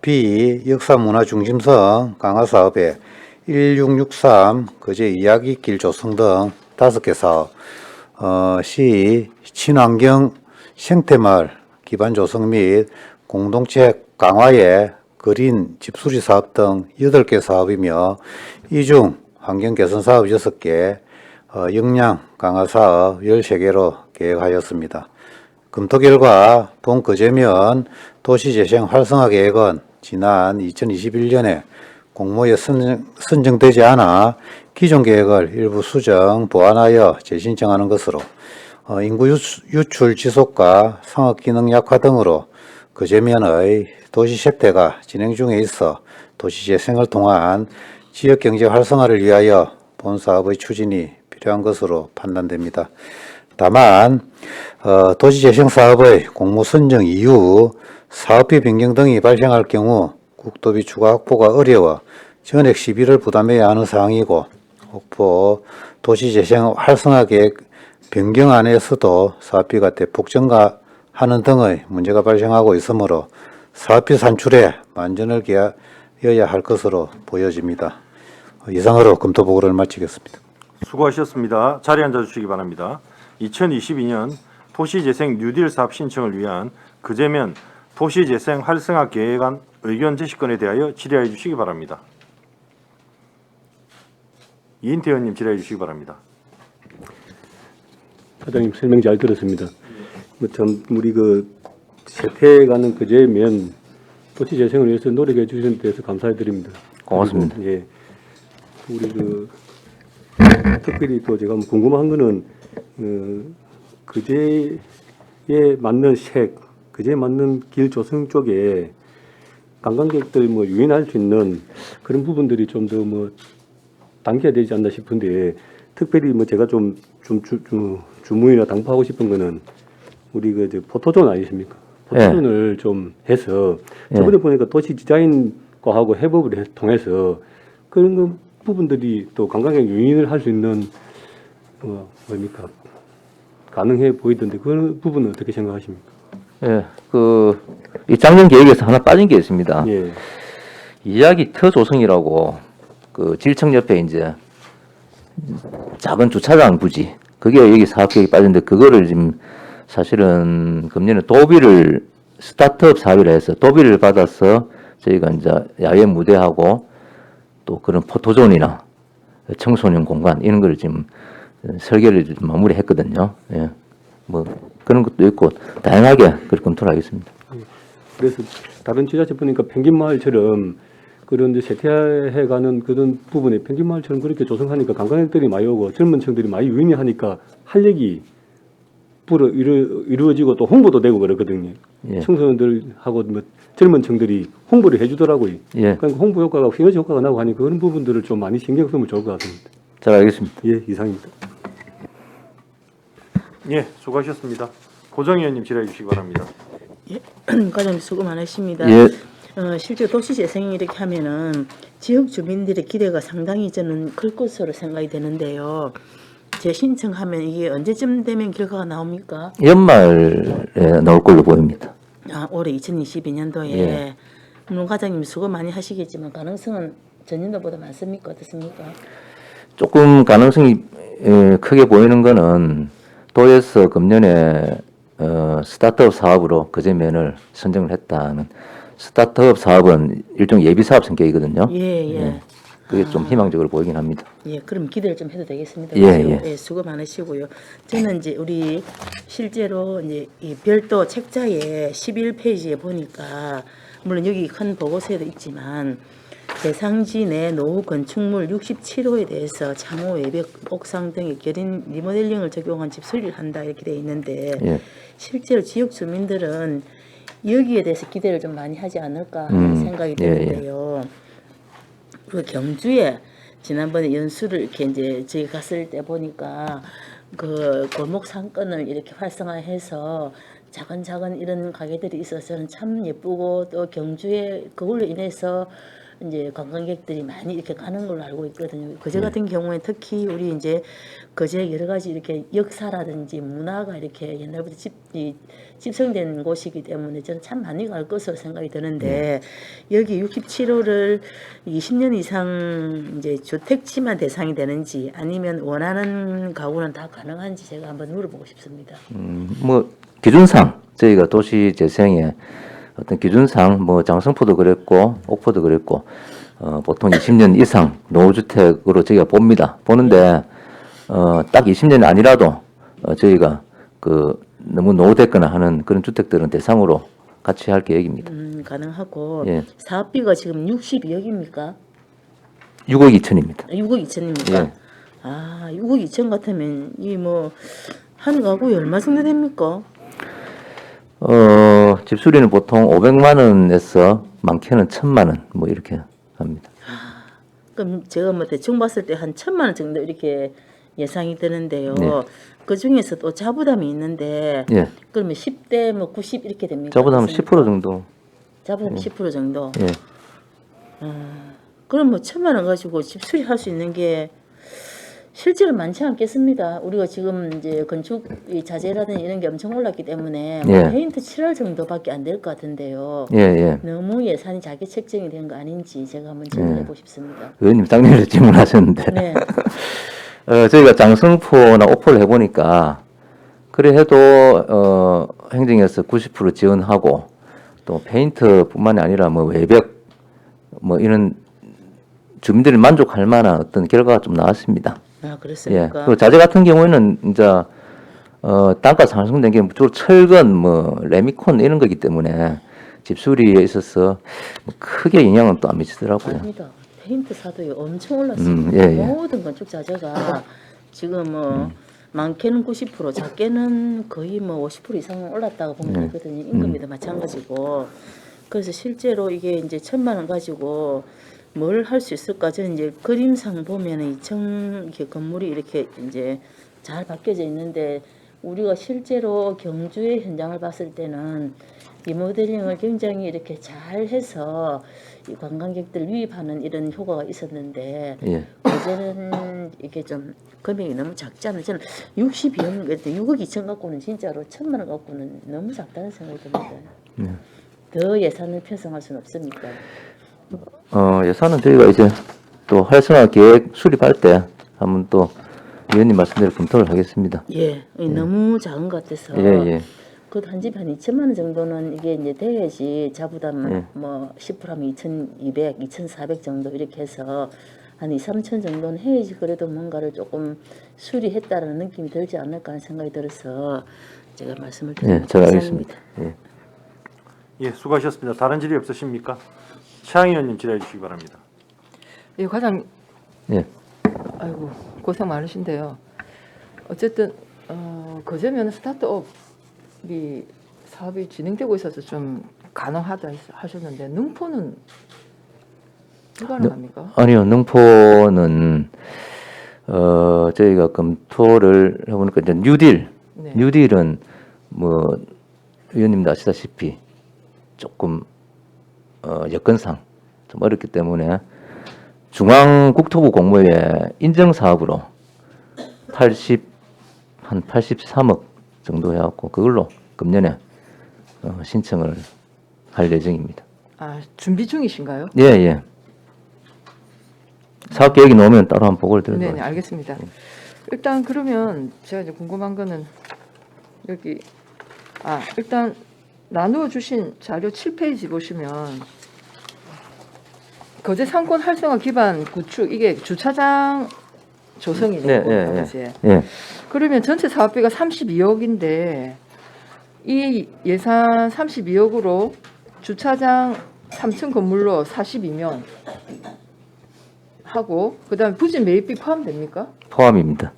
B. 역사문화 중심성 강화 사업에 1663 거제 이야기길 조성 등 5개 사업, C. 친환경 생태마을 기반 조성 및 공동체 강화에 그린 집수리 사업 등 8개 사업이며 이 중 환경 개선 사업 6개, 역량 강화 사업 13개로 계획하였습니다. 검토 결과 본 거제면 도시재생 활성화 계획은 지난 2021년에 공모에 선정되지 않아 기존 계획을 일부 수정, 보완하여 재신청하는 것으로 인구 유출 지속과 상업 기능 약화 등으로 거제면의 도시 쇠퇴가 진행 중에 있어 도시재생을 통한 지역경제 활성화를 위하여 본 사업의 추진이 필요한 것으로 판단됩니다. 다만 도시재생 사업의 공모 선정 이후 사업비 변경 등이 발생할 경우 국토비 추가 확보가 어려워 전액 시비를 부담해야 하는 사항이고 혹보 도시재생 활성화 계획 변경안에서도 사업비가 대폭 증가하는 등의 문제가 발생하고 있으므로 사업비 산출에 만전을 기하여야 할 것으로 보여집니다. 이상으로 검토 보고를 마치겠습니다. 수고하셨습니다. 자리에 앉아주시기 바랍니다. 2022년 도시재생 뉴딜 사업 신청을 위한 거제면 도시재생 활성화 계획안 의견 제시건에 대하여 질의해 주시기 바랍니다. 이인태 의원님 질의해 주시기 바랍니다. 사장님 설명 잘 들었습니다. 참 우리 세태가는 거제면 도시 재생을 위해서 노력해 주신 데서 감사드립니다. 고맙습니다. 그리고, 예, 우리 특별히 또 제가 궁금한 거는 거제에 맞는 거제에 맞는 길 조성 쪽에 관광객들 유인할 수 있는 그런 부분들이 좀 더 당겨야 되지 않나 싶은데 특별히 제가 좀 주문이나 당부하고 싶은 거는 우리 포토존 아니십니까? 포토존을 좀 해서 저번에 보니까 도시 디자인과하고 협업을 통해서 그런 부분들이 또 관광객 유인을 할 수 있는 뭡니까 가능해 보이던데 그 부분은 어떻게 생각하십니까? 예, 이 작년 계획에서 하나 빠진 게 있습니다. 예. 이야기 터 조성이라고 질청 옆에 이제 작은 주차장 부지 그게 여기 사업 계획이 빠졌는데 그거를 지금 사실은 금년에 도비를 스타트업 사업을 해서 도비를 받아서 저희가 이제 야외 무대하고 또 그런 포토존이나 청소년 공간 이런 거를 지금 설계를 좀 마무리했거든요. 예. 그런 것도 있고 다양하게 그렇게 검토를 하겠습니다. 그래서 다른 지자체 보니까 펭귄 마을처럼 그런 세태해가는 그런 부분에 펭귄 마을처럼 그렇게 조성하니까 관광객들이 많이 오고 젊은 층들이 많이 유인이 하니까 활력이 이루어지고 또 홍보도 되고 그러거든요. 예. 청소년들하고 뭐 젊은 층들이 홍보를 해주더라고요. 예. 그러니까 홍보 효과가 시너지 효과가 나고 하니 그런 부분들을 좀 많이 신경 쓰면 좋을 것 같습니다. 잘 알겠습니다. 예, 이상입니다. 예, 수고하셨습니다. 고정 의원님 질의해 주시기 바랍니다. 과장님 수고 많으십니다. 예. 실제 도시 재생이 이렇게 하면은 지역 주민들의 기대가 상당히 저는 클 것으로 생각이 되는데요. 재신청하면 이게 언제쯤 되면 결과가 나옵니까? 연말에 나올 걸로 보입니다. 올해 2022년도에 예. 물론 과장님 수고 많이 하시겠지만 가능성은 전년도보다 많습니까? 어떻습니까? 조금 가능성이 크게 보이는 거는 도에서 금년에 스타트업 사업으로 그제면을 선정을 했다는 스타트업 사업은 일종 예비 사업 성격이거든요. 예. 그게 좀 희망적으로 보이긴 합니다. 예, 그럼 기대를 좀 해도 되겠습니다. 예, 그죠? 예. 수고 많으시고요. 저는 이제 우리 실제로 이제 이 별도 책자에 11페이지에 보니까 물론 여기 큰 보고서에도 있지만 대상지 내 노후 건축물 67호에 대해서 창호 외벽 옥상 등의 결인 리모델링을 적용한 집 수리를 한다 이렇게 돼 있는데 예. 실제로 지역 주민들은 여기에 대해서 기대를 좀 많이 하지 않을까 하는 생각이 예, 예. 드는데요. 그 경주에 지난번에 연수를 이렇게 이제 저희 갔을 때 보니까 그 골목 상권을 이렇게 활성화해서 작은 이런 가게들이 있어서 저는 참 예쁘고 또 경주에 그걸로 인해서 이제 관광객들이 많이 이렇게 가는 걸로 알고 있거든요. 거제 같은 경우에 특히 우리 이제 거제 여러 가지 이렇게 역사라든지 문화가 이렇게 옛날부터 집성된 곳이기 때문에 저는 참 많이 갈 것으로 생각이 드는데 여기 67호를 20년 이상 이제 주택지만 대상이 되는지 아니면 원하는 가구는 다 가능한지 제가 한번 물어보고 싶습니다. 뭐 기준상 저희가 도시 재생의 어떤 기준상 뭐 장성포도 그랬고 옥포도 그랬고 보통 20년 이상 노후주택으로 저희가 보는데 딱 20년이 아니라도 저희가 그 너무 노후됐거나 하는 그런 주택들은 대상으로 같이 할 계획입니다. 가능하고 예. 사업비가 지금 62억입니까? 6억 2천입니다. 6억 2천입니까? 예. 6억 2천 같으면 이 뭐 한 가구에 얼마 정도 됩니까? 집수리는 보통 500만 원에서 많게는 1,000만 원 뭐 이렇게 합니다. 그럼 제가 뭐 대충 봤을 때 한 1,000만 원 정도 이렇게 예상이 되는데요. 네. 그 중에서 또 자부담이 있는데 예. 그러면 10대 뭐 90 이렇게 됩니까? 저보다는 어떻습니까? 10% 정도. 자부담 10% 정도. 예. 그럼 뭐 1,000만 원 가지고 집 수리할 수 있는 게 실제로 많지 않겠습니다. 우리가 지금 이제 건축 이 자재라든지 이런 게 엄청 올랐기 때문에 뭐 예. 페인트 칠할 정도밖에 안 될 것 같은데요. 예. 너무 예산이 자기 책정이 된 거 아닌지 제가 한번 질문해 보고 싶습니다. 의원님 작년에 질문하셨는데 네. 저희가 장성포나 오포를 해보니까 그래 해도 행정에서 90% 지원하고 또 페인트뿐만이 아니라 뭐 외벽 뭐 이런 주민들이 만족할 만한 어떤 결과가 좀 나왔습니다. 아, 예. 그렇습니까? 그리고 자재 같은 경우에는 이제 단가 상승된 게 주로 철근, 뭐 레미콘 이런 거기 때문에 집수리에 있어서 뭐 크게 영향은 또 안 미치더라고요. 아닙니다. 페인트 사도요 엄청 올랐습니다. 예. 모든 건축 자재가 지금 뭐 많게는 90%, 작게는 거의 뭐 50% 이상 올랐다고 보면 되거든요. 임금비도 마찬가지고. 그래서 실제로 이게 이제 1,000만 원 가지고 뭘 할 수 있을까? 저는 이제 그림상 보면은 2층 이렇게 건물이 이렇게 이제 잘 바뀌어져 있는데 우리가 실제로 경주의 현장을 봤을 때는 리모델링을 굉장히 이렇게 잘 해서 이 관광객들 유입하는 이런 효과가 있었는데 예. 어제는 이게 좀 금액이 너무 작지 않아요. 저는 62억, 6억 2천 갖고는 진짜로 1,000만 원 갖고는 너무 작다는 생각이 듭니다. 더 예산을 편성할 수는 없습니까? 예산은 저희가 이제 또 활성화 계획 수립할 때 한번 또 위원님 말씀대로 검토를 하겠습니다. 예, 너무 작은 것 같아서. 예. 그 한 집에 한 2천만 원 정도는 이게 이제 돼야지 자부담 예. 뭐 10%하면 2,200, 2,400 정도 이렇게 해서 한 2, 3천 정도는 해야지 그래도 뭔가를 조금 수리했다라는 느낌이 들지 않을까 하는 생각이 들어서 제가 말씀을 예, 드립니다. 잘 알겠습니다. 예. 예, 수고하셨습니다. 다른 질의 없으십니까? 최양 의원님 질의해 주시기 바랍니다. 예, 과장, 예. 아이고 고생 많으신데요. 어쨌든 거제면 스타트업이 사업이 진행되고 있어서 좀 가능하다 하셨는데 능포는 불가능합니까? 아니요, 능포는 저희가 검토를 해보니까 이제 뉴딜, 네. 뉴딜은 뭐 위원님도 아시다시피 조금 여건상 좀 어렵기 때문에 중앙국토부 공모의 인증 사업으로 한 83억 정도 해갖고 그걸로 금년에 신청을 할 예정입니다. 아, 준비 중이신가요? 예, 예. 사업 계획이 나오면 따로 한번 보고를 드릴 네, 거예요. 알겠습니다. 일단 그러면 제가 이제 궁금한 거는 여기 일단 나누어 주신 자료 7페이지 보시면 거제 상권 활성화 기반 구축 이게 주차장 조성이네요. 네. 예. 그러면 전체 사업비가 32억인데 이 예산 32억으로 주차장 3층 건물로 42명 하고 그다음에 부지 매입비 포함됩니까? 포함입니다.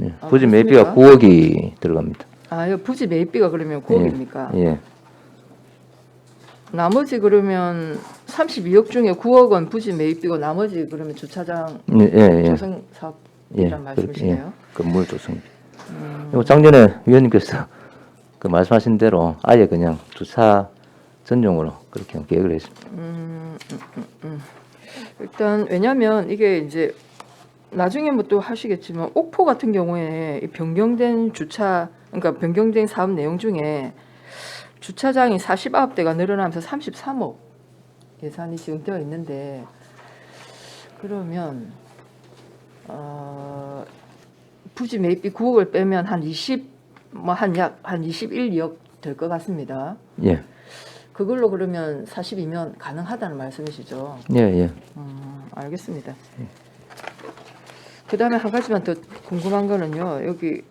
예. 아, 부지 매입비가 그렇습니까? 9억이 들어갑니다. 아, 이 부지 매입비가 그러면 9억입니까? 예. 나머지 그러면 32억 중에 9억 원 부지 매입비고 나머지 그러면 주차장 예. 조성 사업이란 말씀이시네요. 건물 조성비. 그리고 작년에 위원님께서 그 말씀하신 대로 아예 그냥 주차 전용으로 그렇게 계획을 했습니다. 일단 왜냐하면 이게 이제 나중에 뭐 또 하시겠지만 옥포 같은 경우에 이 변경된 그러니까 변경된 사업 내용 중에 주차장이 49대가 늘어나면서 33억 예산이 지금 되어 있는데 그러면 부지 매입비 9억을 빼면 한 21, 2억 될 것 같습니다. 예. 그걸로 그러면 42면 가능하다는 말씀이시죠? 예. 알겠습니다. 그 다음에 한 가지만 더 궁금한 거는요. 여기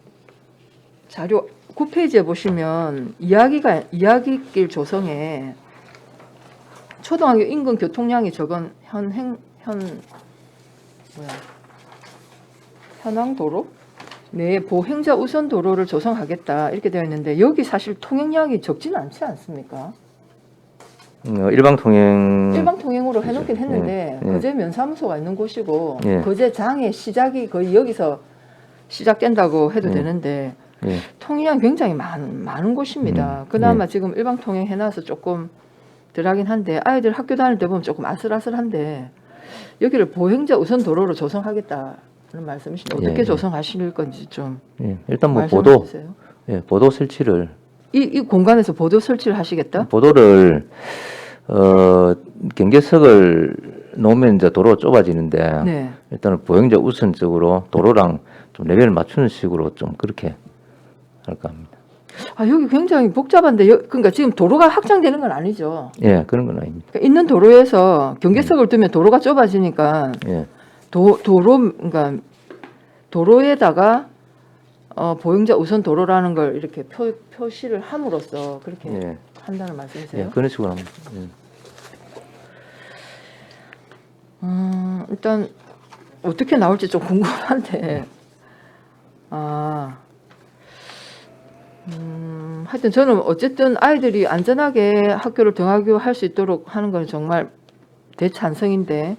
자료 9페이지에 보시면 이야기길 조성에 초등학교 인근 교통량이 적은 현황도로 내 보행자 우선 도로를 조성하겠다 이렇게 되어 있는데 여기 사실 통행량이 적지는 않지 않습니까? 일방 통행. 일방 통행으로 해놓긴 했는데 예. 거제 면사무소가 있는 곳이고 예. 거제 장의 시작이 거의 여기서 시작된다고 해도 예. 되는데 예. 통행량 굉장히 많은 곳입니다. 그나마 지금 일방 통행 해놔서 조금 덜하긴 한데 아이들 학교 다닐 때 보면 조금 아슬아슬한데 여기를 보행자 우선 도로로 조성하겠다는 말씀이신데 어떻게 예. 조성하실 건지 좀 예. 일단 뭐 말씀해 보도, 주세요. 예, 보도 설치를 이 공간에서 보도 설치를 하시겠다? 보도를 경계석을 놓으면 이제 도로가 좁아지는데 네. 일단은 보행자 우선적으로 도로랑 좀 레벨을 맞추는 식으로 좀 그렇게 할까 합니다. 아 여기 굉장히 복잡한데 그러니까 지금 도로가 확장되는 건 아니죠? 예, 그런 건 아닙니다. 그러니까 있는 도로에서 경계석을 두면 도로가 좁아지니까 예, 그러니까 도로에다가 보행자 우선 도로라는 걸 이렇게 표시를 함으로써 그렇게 예, 한다는 말씀이세요? 예, 그런 식으로 합니다. 예. 일단 어떻게 나올지 좀 궁금한데 하여튼 저는 어쨌든 아이들이 안전하게 학교를 등하교할 수 있도록 하는 건 정말 대찬성인데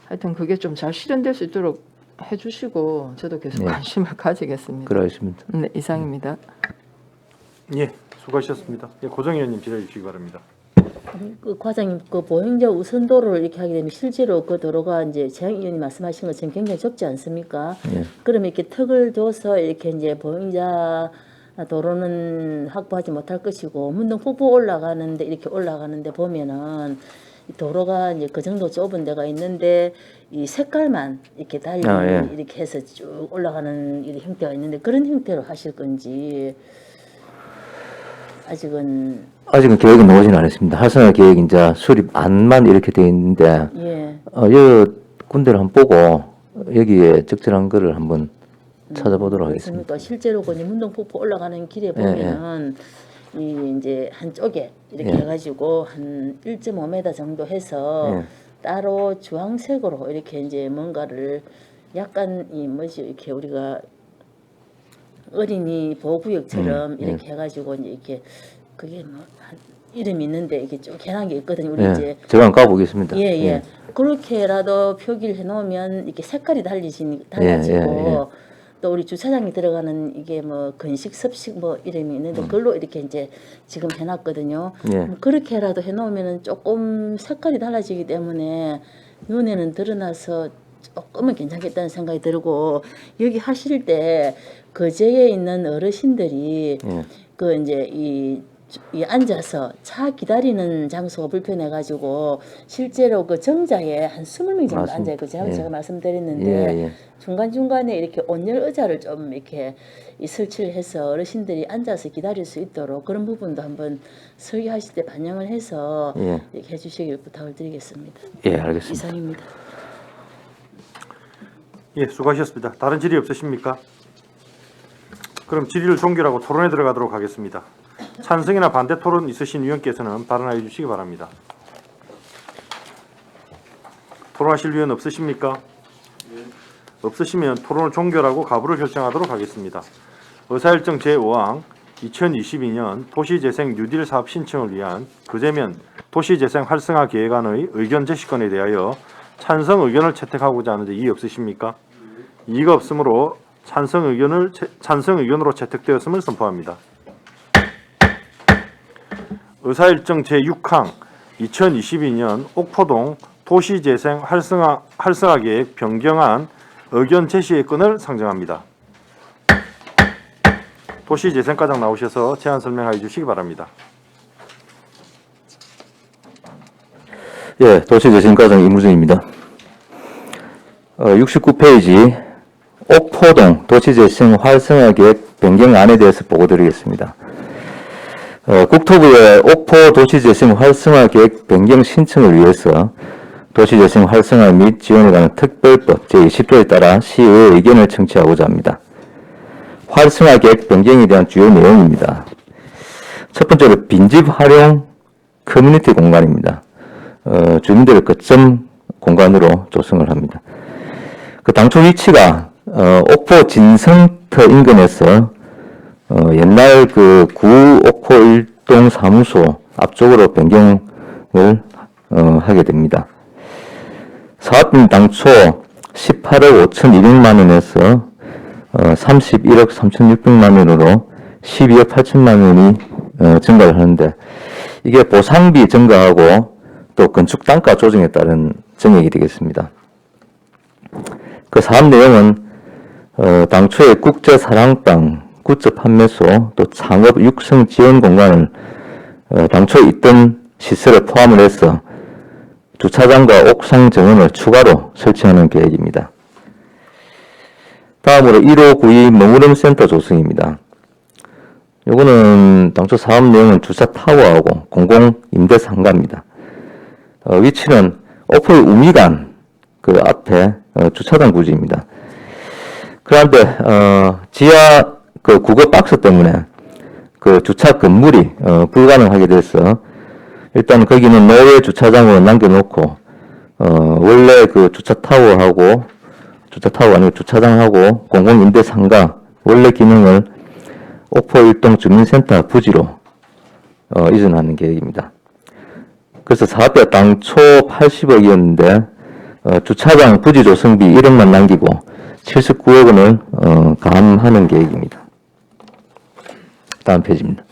하여튼 그게 좀 잘 실현될 수 있도록 해주시고 저도 계속 네. 관심을 가지겠습니다. 그러겠습니다. 네, 이상입니다. 예, 수고하셨습니다. 예, 고정위원님 질의해 주시기 바랍니다. 그 과장님, 그 보행자 우선도로를 이렇게 하게 되면 실제로 그 도로가 이제 재영 의원님 말씀하신 것처럼 굉장히 좁지 않습니까? 예. 그러면 이렇게 턱을 둬서 이렇게 이제 보행자 도로는 확보하지 못할 것이고 문동 폭포 올라가는데 이렇게 올라가는데 보면은 이 도로가 이제 그 정도 좁은 데가 있는데 이 색깔만 이렇게 달리 예. 이렇게 해서 쭉 올라가는 이런 형태가 있는데 그런 형태로 하실 건지 아직은 계획은 나오진 않았습니다. 활성화 계획 이제 수립 안만 이렇게 돼 있는데 예. 여기 군데를 한번 보고 여기에 적절한 거를 한번 찾아보도록 하겠습니다. 그렇습니까? 실제로 그 문동 폭포 올라가는 길에 보면은 이 이제 한쪽에 이렇게 예. 해가지고 한 1.5m 정도 해서 예. 따로 주황색으로 이렇게 이제 뭔가를 약간 이 뭐지 이렇게 우리가 어린이 보호구역처럼 이렇게 해가지고 이제 이렇게 그게 뭐 이름이 있는데 이게 좀 괜한 게 있거든요. 우리 예, 이제 제가 한번 가보겠습니다. 예. 그렇게라도 표기를 해놓으면 이렇게 색깔이 달라지고 또 우리 주차장에 들어가는 이게 뭐 건식, 섭식 뭐 이름이 있는데 그걸로 이렇게 이제 지금 해놨거든요. 예. 그렇게라도 해놓으면은 조금 색깔이 달라지기 때문에 눈에는 드러나서 조금은 괜찮겠다는 생각이 들고 여기 하실 때 거제에 있는 어르신들이 그 이제 이 앉아서 차 기다리는 장소가 불편해가지고 실제로 그 정자에 한 20명 정도 맞습니다. 앉아있고 제가 예. 말씀드렸는데 중간중간에 이렇게 온열 의자를 좀 이렇게 설치를 해서 어르신들이 앉아서 기다릴 수 있도록 그런 부분도 한번 설계하실 때 반영을 해서 이렇게 해주시길 부탁을 드리겠습니다. 예, 알겠습니다. 이상입니다. 예, 수고하셨습니다. 다른 질의 없으십니까? 그럼 질의를 종결하고 토론에 들어가도록 하겠습니다. 찬성이나 반대 토론 있으신 위원께서는 발언하여 주시기 바랍니다. 토론하실 위원 없으십니까? 없으시면 토론을 종결하고 가부를 결정하도록 하겠습니다. 의사일정 제5항 2022년 도시재생 뉴딜 사업 신청을 위한 그제면 도시재생 활성화 계획안의 의견 제시건에 대하여 찬성 의견을 채택하고자 하는데 이의 없으십니까? 이의가 없으므로 찬성 의견으로 채택되었음을 선포합니다. 의사일정 제6항 2022년 옥포동 도시재생 활성화 계획 변경안 의견 제시의 건을 상정합니다. 도시재생과장 나오셔서 제안 설명해 주시기 바랍니다. 예, 도시재생과장 이무준입니다. 69페이지 옥포동 도시재생 활성화 계획 변경안에 대해서 보고드리겠습니다. 국토부의 옥포 도시재생 활성화 계획 변경 신청을 위해서 도시재생 활성화 및 지원에 관한 특별법 제20조에 따라 시의회 의견을 청취하고자 합니다. 활성화 계획 변경에 대한 주요 내용입니다. 첫 번째로 빈집 활용 커뮤니티 공간입니다. 주민들의 거점 공간으로 조성을 합니다. 그 당초 위치가 옥포 진성터 인근에서 옛날 그 구 옥포 1동 사무소 앞쪽으로 변경을 하게 됩니다. 사업비는 당초 18억 5,200만 원에서 31억 3,600만 원으로 12억 8천만 원이 증가를 하는데 이게 보상비 증가하고 또 건축 단가 조정에 따른 증액이 되겠습니다. 그 사업 내용은 당초에 국제 사랑방 굿즈 판매소 또 창업 육성 지원 공간을 당초에 있던 시설에 포함을 해서 주차장과 옥상 정원을 추가로 설치하는 계획입니다. 다음으로 1592 머무름센터 조성입니다. 요거는 당초 사업 내용은 주차 타워하고 공공 임대 상가입니다. 위치는 옥포 우미관 그 앞에 주차장 부지입니다. 그런데 지하 그 국어 박스 때문에 그 주차 건물이 불가능하게 돼서 일단 거기는 노외 주차장으로 남겨놓고 원래 그 주차 타워 아니고 주차장하고 공공 임대 상가 원래 기능을 옥포 일동 주민센터 부지로 이전하는 계획입니다. 그래서 사업비가 당초 80억이었는데 주차장 부지 조성비 1억만 남기고 79억 원을 감하는 계획입니다. 다음 페이지입니다.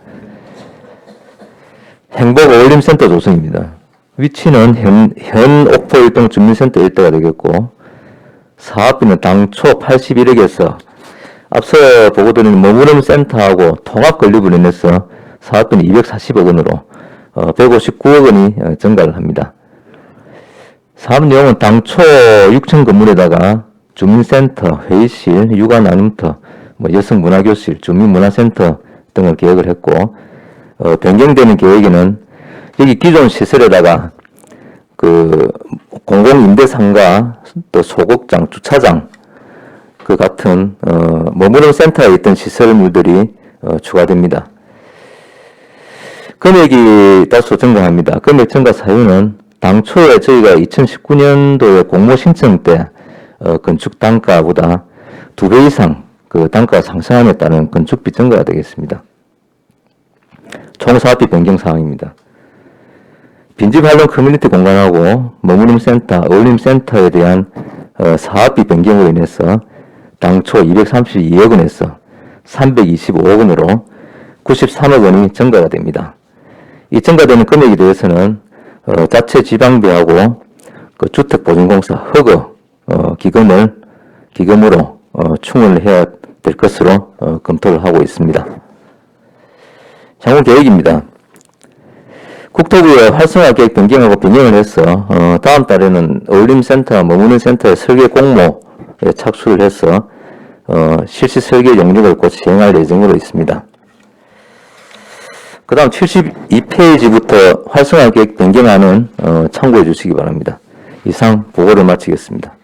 행복 어울림센터 조성입니다. 위치는 현 옥포 일동 주민센터 일대가 되겠고 사업비는 당초 81억에서 앞서 보고드린 머무름센터하고 통합 건립을 인해서 사업비는 240억 원으로 159억 원이 증가를 합니다. 사업 내용은 당초 6층 건물에다가 주민센터, 회의실, 육아 나눔터, 여성문화교실, 주민문화센터 등을 계획을 했고 변경되는 계획에는 여기 기존 시설에다가 그 공공임대상가, 또 소극장, 주차장 그 같은 머무름 센터에 있던 시설물들이 추가됩니다. 금액이 다소 증가합니다. 금액 증가 사유는 당초에 저희가 2019년도에 공모 신청 때 건축 단가보다 2배 이상 그 단가 상승함에 따른 건축비 증가가 되겠습니다. 총 사업비 변경 사항입니다. 빈집 활용 커뮤니티 공간하고 머무름 센터, 어울림 센터에 대한 사업비 변경으로 인해서 당초 232억 원에서 325억 원으로 93억 원이 증가가 됩니다. 이 증가되는 금액에 대해서는 자체 지방비하고 그 주택보증공사 허거 기금으로 충원을 해야 될 것으로 검토를 하고 있습니다. 향후 계획입니다. 국토부의 활성화 계획 변경하고 변경을 해서 다음 달에는 어울림센터, 머무는 센터의 설계 공모에 착수를 해서 실시 설계 용역을 곧 시행할 예정으로 있습니다. 그 다음 72페이지부터 활성화 계획 변경안은 참고해 주시기 바랍니다. 이상 보고를 마치겠습니다.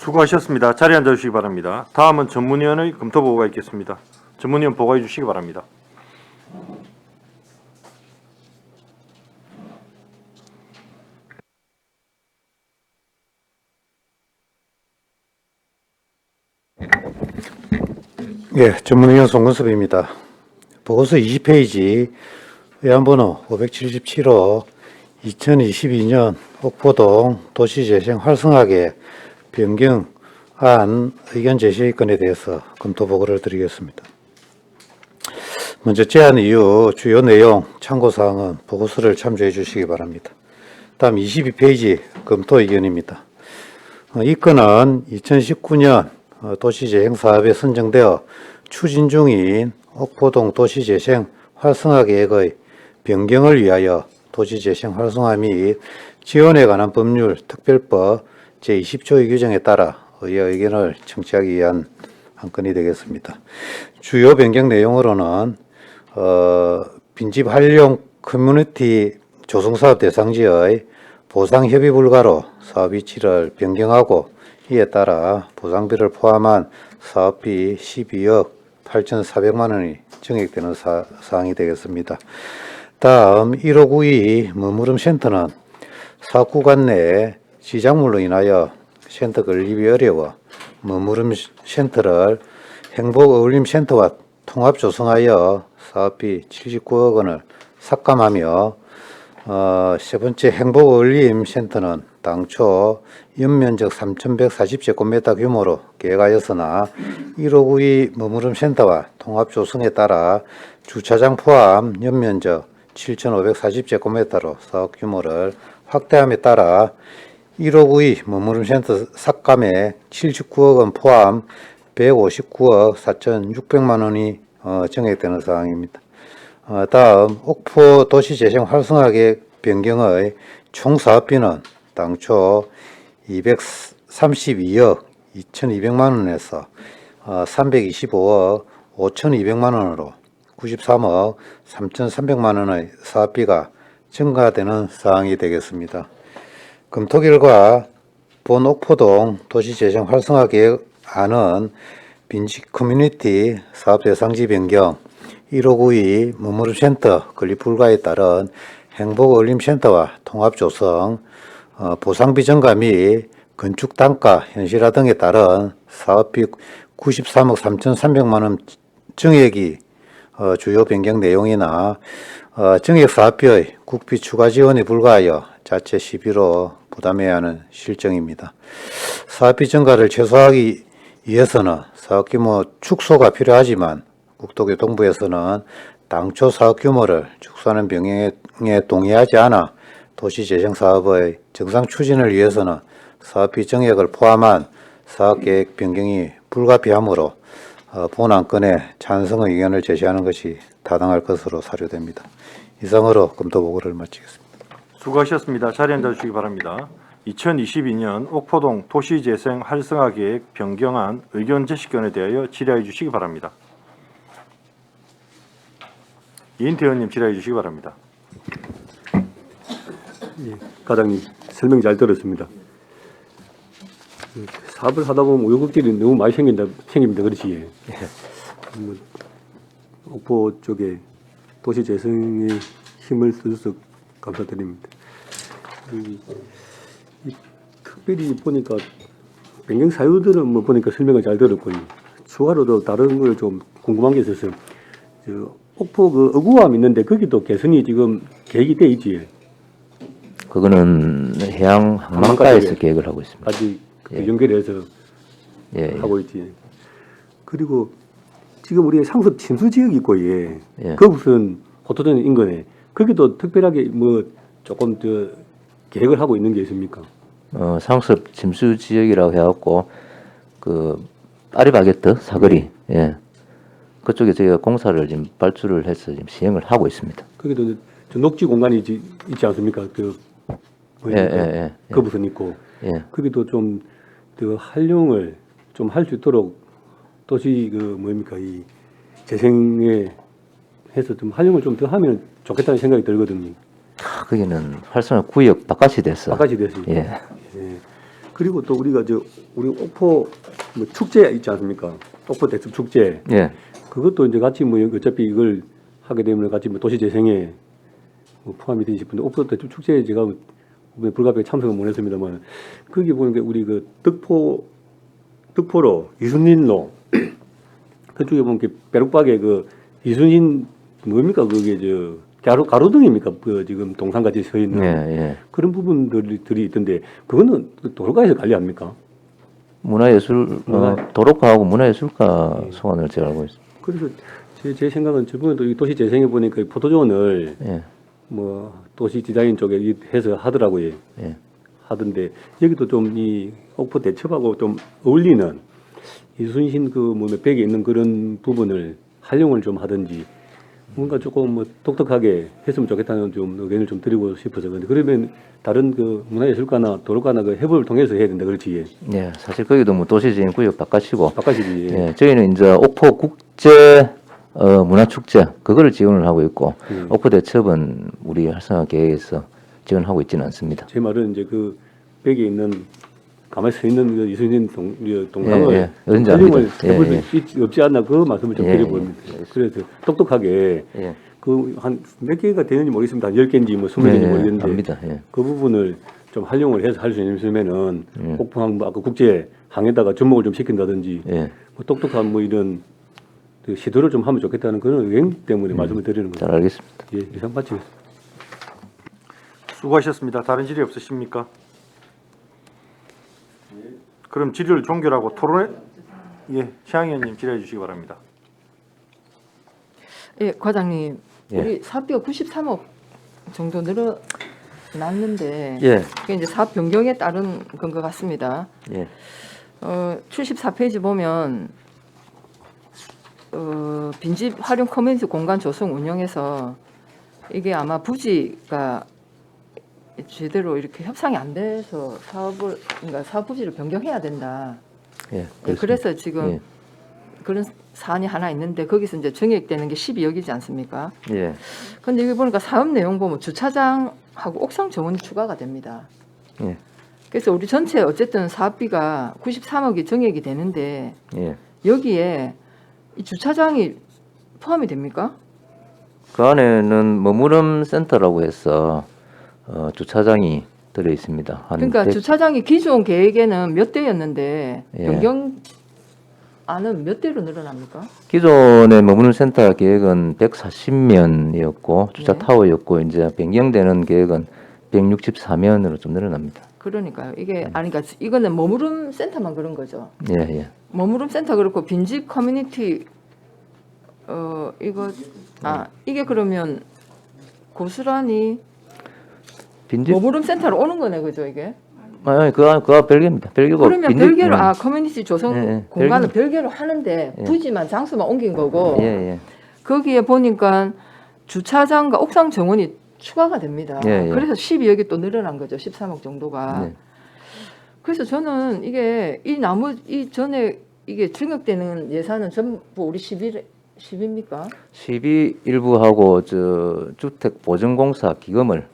수고하셨습니다. 자리에 앉아주시기 바랍니다. 다음은 전문위원의 검토 보고가 있겠습니다. 전문위원 보고해 주시기 바랍니다. 예, 전문위원 송근섭입니다. 보고서 20페이지 의안번호 577호 2022년 옥포동 도시재생 활성화계 변경안 의견 제시 건에 대해서 검토 보고를 드리겠습니다. 먼저 제안 이후 주요 내용 참고사항은 보고서를 참조해 주시기 바랍니다. 다음 22페이지 검토 의견입니다. 이 건은 2019년 도시재생 사업에 선정되어 추진 중인 옥포동 도시재생 활성화 계획의 변경을 위하여 도시재생 활성화 및 지원에 관한 법률 특별법 제20조의 규정에 따라 의회 의견을 청취하기 위한 한 건이 되겠습니다. 주요 변경 내용으로는 빈집 활용 커뮤니티 조성사업 대상지의 보상 협의 불가로 사업 위치를 변경하고 이에 따라 보상비를 포함한 사업비 12억 8,400만 원이 증액되는 사항이 되겠습니다. 다음 1592 머무름 센터는 사업 구간 내에 시작물로 인하여 센터 건립이 어려워 머무름 센터를 행복 어울림 센터와 통합 조성하여 사업비 79억 원을 삭감하며 세 번째 행복 어울림 센터는 당초 연면적 3,140제곱미터 규모로 계획하였으나 1592 머무름 센터와 통합 조성에 따라 주차장 포함 연면적 7,540제곱미터로 사업 규모를 확대함에 따라 1592 머무름 센터 삭감에 79억 원 포함 159억 4,600만 원이 증액되는 사항입니다. 다음 옥포 도시재생 활성화계획 변경의 총 사업비는 당초 232억 2,200만 원에서 325억 5,200만 원으로 93억 3,300만 원의 사업비가 증가되는 사항이 되겠습니다. 검토 결과 본 옥포동 도시재생 활성화 계획안은 빈집 커뮤니티 사업 대상지 변경, 1592 머무름 센터 건립 불가에 따른 행복 어울림 센터와 통합 조성, 보상비 증가 및 건축 단가 현실화 등에 따른 사업비 93억 3,300만 원 증액이 주요 변경 내용이나 증액 사업비의 국비 추가 지원에 불과하여 자체 시비로 부담해야 하는 실정입니다. 사업비 증가를 최소화하기 위해서는 사업 규모 축소가 필요하지만 국토교통부에서는 당초 사업 규모를 축소하는 병행에 동의하지 않아 도시재생 사업의 정상 추진을 위해서는 사업비 증액을 포함한 사업계획 변경이 불가피하므로 본 안건에 찬성 의견을 제시하는 것이 타당할 것으로 사료됩니다. 이상으로 검토 보고를 마치겠습니다. 수고하셨습니다. 자리에 앉아주시기 바랍니다. 2022년 옥포동 도시재생 활성화 계획 변경안 의견 제시건에 대하여 질의해 주시기 바랍니다. 이인태 의원님 질의해 주시기 바랍니다. 예, 과장님 설명 잘 들었습니다. 사업을 하다 보면 우여곡절이 너무 많이 생깁니다. 그렇지. 옥포 쪽에 도시 재생에 힘을 써줘서 감사드립니다. 특별히 보니까 변경 사유들은 뭐 보니까 설명을 잘 들었고 추가로도 다른 걸 좀 궁금한 게 있었어요. 저 옥포 그 어구암 있는데 거기도 개선이 지금 계획이 돼 있지. 그거는 해양 항만가에서 계획을 하고 있습니다. 아직 그 연결해서 예, 예. 하고 있지. 그리고 지금 우리 상습 침수 지역이 있고 예. 예. 그곳은 호토전 인근에 거기도 특별하게 뭐 조금 저 계획을 하고 있는 게 있습니까? 상습 침수 지역이라고 해갖고 그 파리바게뜨 사거리 예. 그쪽에 저희가 공사를 지금 발주를 해서 지금 시행을 하고 있습니다. 거기도 저 녹지 공간이 있지 않습니까? 그 예, 예. 그 부분 있고 예. 거기도 좀 그 활용을 좀 할 수 있도록 도시 그 뭡니까 이 재생에 해서 좀 활용을 좀 더 하면 좋겠다는 생각이 들거든요. 거기는 활성화 구역 바깥이 됐어. 바깥이 됐어요. 예. 예. 그리고 또 우리가 저 우리 옥포 뭐 축제 있지 않습니까? 옥포 대첩 축제. 예. 그것도 이제 같이 뭐 어차피 이걸 하게 되면 같이 뭐 도시 재생에 뭐 포함이 되지 싶은데 옥포 대첩 축제에 제가 이번에 불가피하게 참석을 못 했습니다만 거기 보니까 우리 그 덕포로 이순신로 그쪽에 보면 벼룩박에 그 이순신 뭡니까 그게 저 가로등입니까 그 지금 동상같이 서 있는 예, 예. 그런 부분들이 있던데 그거는 도로가에서 관리합니까? 문화예술 도로과하고 문화예술과 소관을 제가 알고 있습니다. 그래서 제 생각은 저번에도 이 도시 재생해 보니까 이 포토존을 예. 뭐 도시 디자인 쪽에 해서 하더라고요. 예. 하던데 여기도 좀 이 옥포 대첩하고 좀 어울리는 이순신 그 뭐 몇백에 있는 그런 부분을 활용을 좀 하든지 뭔가 조금 뭐 독특하게 했으면 좋겠다는 좀 의견을 좀 드리고 싶어서 그런데 그러면 다른 그 문화예술가나 도로가나 그 협업을 통해서 해야 된다 그렇지. 예. 사실 거기도 뭐 도시재생 구역 바깥이고 바깥이지. 예. 저희는 이제 옥포 국제 문화축제 그거를 지원을 하고 있고 옥포 대첩은 우리 활성화 계획에서 지원하고 있지는 않습니다. 제 말은 이제 그 벽에 있는 가만히 서 있는 그 이순신 동상을 예, 예. 어딘지 활용을 압니다. 해볼 예, 수 없지 않나 그 말씀을 좀 예, 드려봅니다. 그래서 똑똑하게 예. 그 한 몇 개가 되는지 모르겠습니다. 한 10개인지 뭐 20개인지 모르겠는데 압니다. 예. 그 부분을 좀 활용을 해서 할 수 있으면은 폭포항 뭐 아까 국제 항에다가 접목을 좀 시킨다든지 예. 뭐 똑똑한 뭐 이런 그 시도를 좀 하면 좋겠다는 그런 의견 때문에 말씀을 드리는 잘 거죠. 알겠습니다. 예, 이상 마치겠습니다. 수고하셨습니다. 다른 질의 없으십니까? 그럼 질의를 종결하고 토론에 최양 의원님 질의해 주시기 바랍니다. 예, 과장님, 예. 우리 사업비가 93억 정도 늘어났는데 예. 그게 이제 사업 변경에 따른 건 것 같습니다. 예. 74페이지 보면 빈집 활용 커뮤니티 공간 조성 운영에서 이게 아마 부지가 제대로 이렇게 협상이 안 돼서 그러니까 사업 부지를 변경해야 된다. 예. 예, 그래서 지금 예. 그런 사안이 하나 있는데 거기서 이제 정액되는 게 12억이지 않습니까? 예. 근데 여기 보니까 사업 내용 보면 주차장하고 옥상 정원이 추가가 됩니다. 예. 그래서 우리 전체 어쨌든 사업비가 93억이 정액이 되는데 예. 여기에 이 주차장이 포함이 됩니까? 그 안에는 머무름 센터라고 해서 주차장이 들어 있습니다. 그러니까 주차장이 기존 계획에는 몇 대였는데 예. 변경안은 몇 대로 늘어납니까? 기존의 머무름 센터 계획은 140면이었고 주차 네. 타워였고 이제 변경되는 계획은 164면으로 좀 늘어납니다. 그러니까요. 이게 아니 그러니까 이거는 머무름 센터만 그런 거죠. 예, 예. 머무름 센터 그렇고 빈집 커뮤니티 이게 그러면 고스란히 빈집 머무름 센터로 오는 거네, 그죠 이게? 아니 그거 별개입니다. 별개고 그러면 빈집- 별개로 커뮤니티 조성 예, 예. 공간을 별개로 하는데 부지만 장소만 옮긴 거고 예, 예. 거기에 보니까 주차장과 옥상 정원이 추가가 됩니다. 예, 예. 그래서 12억이 또 늘어난 거죠. 13억 정도가. 네. 그래서 저는 이게 이 전에 이게 증액되는 예산은 전부 우리 10입니까? 12 일부하고 저 주택보증공사 기금을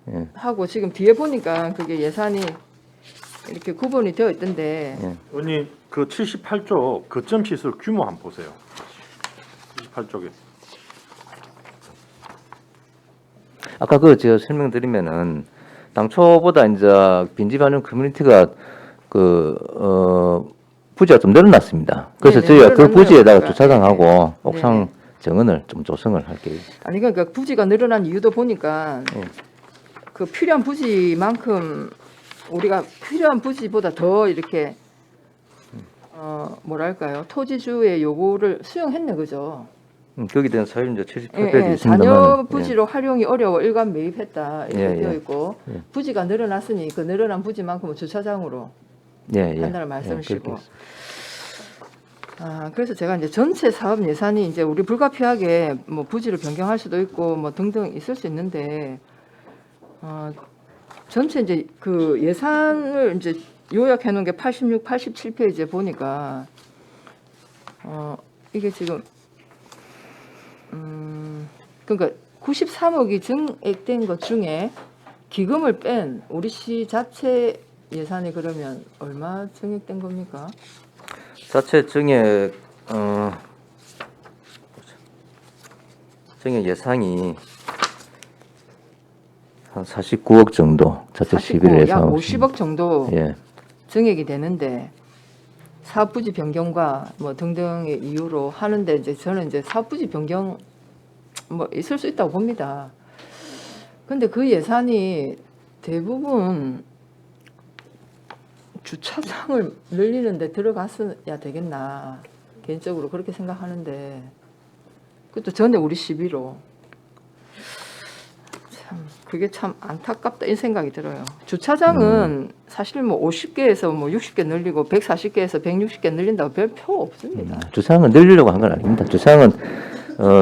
예. 하고 지금 뒤에 보니까 그게 예산이 이렇게 구분이 되어 있던데 의원님 그 78쪽 거점 시설 규모 한번 보세요. 78쪽에. 아까 그 제가 설명드리면은 당초보다 이제 빈집하는 커뮤니티가 부지가 좀 늘어났습니다. 그래서 네네, 저희가 그 늘어났네요. 부지에다가 그러니까. 주차장하고 네네. 옥상 정원을 좀 조성을 할게요. 아니 그러니까 부지가 늘어난 이유도 보니까 그 필요한 부지만큼 우리가 필요한 부지보다 더 이렇게 뭐랄까요 토지주의 요구를 수용했네 그죠? 거기에 대한 사유 이제 78페이지 예, 있습니다만 잔여 부지로 활용이 어려워 일괄 매입했다 이렇게 예, 되어 예. 있고 예. 부지가 늘어났으니 그 늘어난 부지만큼은 주차장으로 한다는 말씀이시고. 그렇게 그래서 제가 이제 전체 사업 예산이 이제 우리 불가피하게 뭐 부지를 변경할 수도 있고 뭐 등등 있을 수 있는데 전체 이제 그 예산을 이제 요약해 놓은 게 86, 87페이지에 보니까 이게 지금 그러니까 93억이 증액된 것 중에 기금을 뺀 우리 시 자체 예산이 그러면 얼마 증액된 겁니까? 자체 증액 증액 예상이 한 49억 정도 자체 49, 약 예상 50억 정도 예. 증액이 되는데 사업 부지 변경과 뭐 등등의 이유로 하는데 이제 저는 이제 사업 부지 변경 뭐 있을 수 있다고 봅니다. 근데 그 예산이 대부분 주차장을 늘리는데 들어갔어야 되겠나 개인적으로 그렇게 생각하는데 그것도 전에 우리 시비로 참 그게 참 안타깝다 이 생각이 들어요. 주차장은 사실 뭐 50개에서 뭐 60개 늘리고 140개에서 160개 늘린다고 별 필요 없습니다. 주차장은 늘리려고 한 건 아닙니다. 주차장은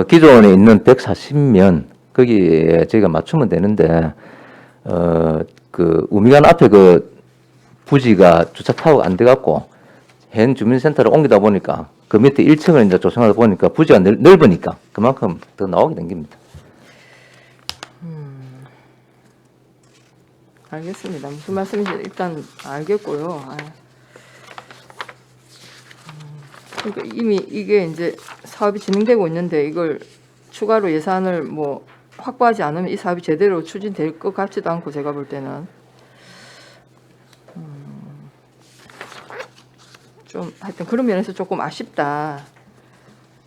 기존에 있는 140면 거기에 저희가 맞추면 되는데 그 우미관 앞에 그 부지가 주차 타워가 안 돼갖고 현 주민센터를 옮기다 보니까 그 밑에 1층을 이제 조성하다 보니까 부지가 넓으니까 그만큼 더 나오게 된 겁니다. 알겠습니다. 무슨 말씀인지 일단 알겠고요. 그러니까 이미 이게 이제 사업이 진행되고 있는데 이걸 추가로 예산을 뭐 확보하지 않으면 이 사업이 제대로 추진될 것 같지도 않고 제가 볼 때는 좀 하여튼 그런 면에서 조금 아쉽다.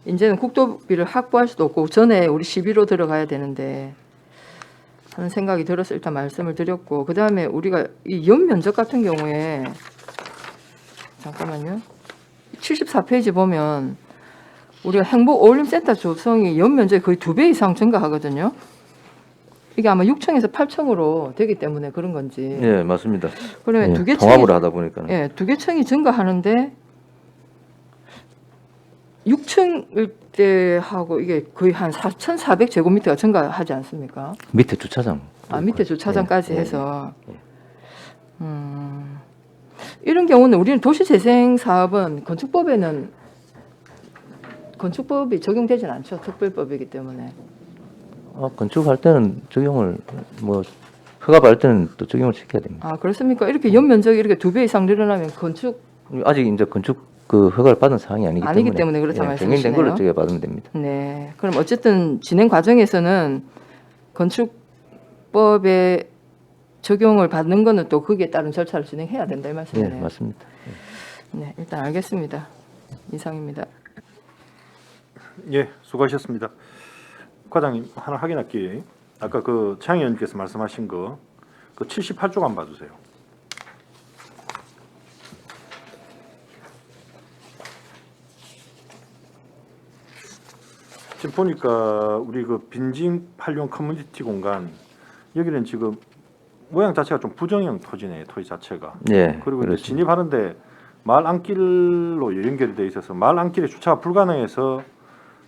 이제는 국도비를 확보할 수도 없고 전에 우리 시비로 들어가야 되는데 하는 생각이 들어서 일단 말씀을 드렸고 그 다음에 우리가 이 연면적 같은 경우에 잠깐만요. 74페이지 보면 우리가 행복 어울림센터 조성이 연면적이 거의 2배 이상 증가하거든요. 이게 아마 6층에서 8층으로 되기 때문에 그런 건지. 예, 맞습니다. 그러면 두 개 통합으로 하다 보니까. 예, 2개 층이 증가하는데 6층일 때하고 이게 거의 한 4,400제곱미터가 증가하지 않습니까? 밑에 주차장. 밑에 주차장까지 예, 해서. 이런 경우는 우리는 도시재생 사업은 건축법이 적용되진 않죠. 특별법이기 때문에. 건축할 때는 적용을 뭐 허가 받을 때는 또 적용을 시켜야 됩니다. 그렇습니까? 이렇게 연면적이 이렇게 2배 이상 늘어나면 건축 아직 이제 건축 그 허가를 받은 사항이 아니기 때문에 그렇다 경영된 말씀이시네요. 걸로 저희가 받으면 됩니다. 네. 그럼 어쨌든 진행 과정에서는 건축법에 적용을 받는 거는 또 거기에 따른 절차를 진행해야 된다 이 예, 말씀이네요. 맞습니다. 네, 일단 알겠습니다. 이상입니다. 예, 수고하셨습니다. 과장님 하나 확인할게요. 아까 그 최양희 의원님께서 말씀하신 거 그 78쪽 한번 봐주세요. 지금 보니까 우리 그 빈집 활용 커뮤니티 공간 여기는 지금 모양 자체가 좀 부정형 토지네 토지 자체가. 예, 그리고 이제 그렇습니다. 진입하는데 마을 안길로 연결이 돼 있어서 마을 안길에 주차가 불가능해서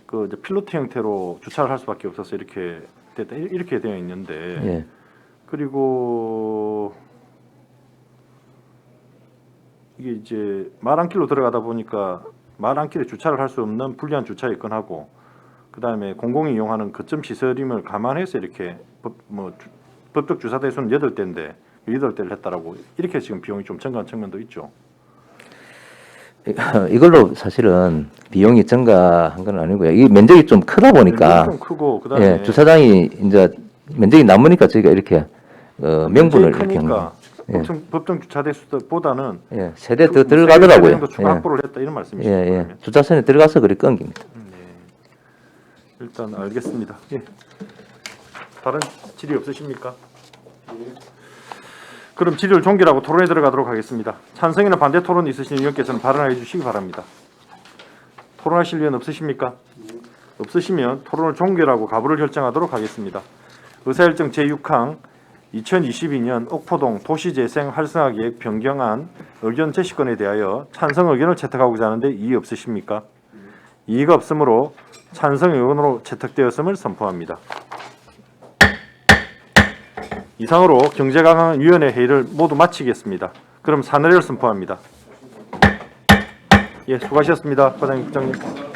그 이제 필로티 형태로 주차를 할 수밖에 없어서 이렇게 됐다 이렇게 되어 있는데 예, 그리고 이게 이제 마을 안길로 들어가다 보니까 마을 안길에 주차를 할 수 없는 불리한 주차 여건하고 그다음에 공공이 이용하는 거점 시설임을 감안해서 이렇게 법적 주차 대수는 8대인데 8대를 했다라고 이렇게 지금 비용이 좀 증가한 측면도 있죠. 이걸로 사실은 비용이 증가한 건 아니고요. 이 면적이 좀 크다 보니까 좀 크고 그다음에 예, 주차장이 이제 면적이 남으니까 저희가 이렇게 명분을 이렇게 크니까 예. 법정 주차 대수보다는 예, 세대 더 들어가더라고요. 정도 추가 예. 확보를 했다 이런 말씀이시죠? 예, 예. 그러면? 주차선에 들어가서 그리 끊깁니다. 일단 알겠습니다. 예. 다른 질의 없으십니까? 그럼 질의를 종결하고 토론에 들어가도록 하겠습니다. 찬성이나 반대 토론 있으신 의원께서는 발언해 주시기 바랍니다. 토론하실 의원 없으십니까? 없으시면 토론을 종결하고 가부를 결정하도록 하겠습니다. 의사일정 제6항 2022년 옥포동 도시재생 활성화계획 변경안 의견 제시건에 대하여 찬성 의견을 채택하고자 하는데 이의 없으십니까? 이의가 없으므로 찬성 의견으로 채택되었음을 선포합니다. 이상으로 경제강화위원회 회의를 모두 마치겠습니다. 그럼 사내를 선포합니다. 예, 수고하셨습니다. 과장님, 국장님.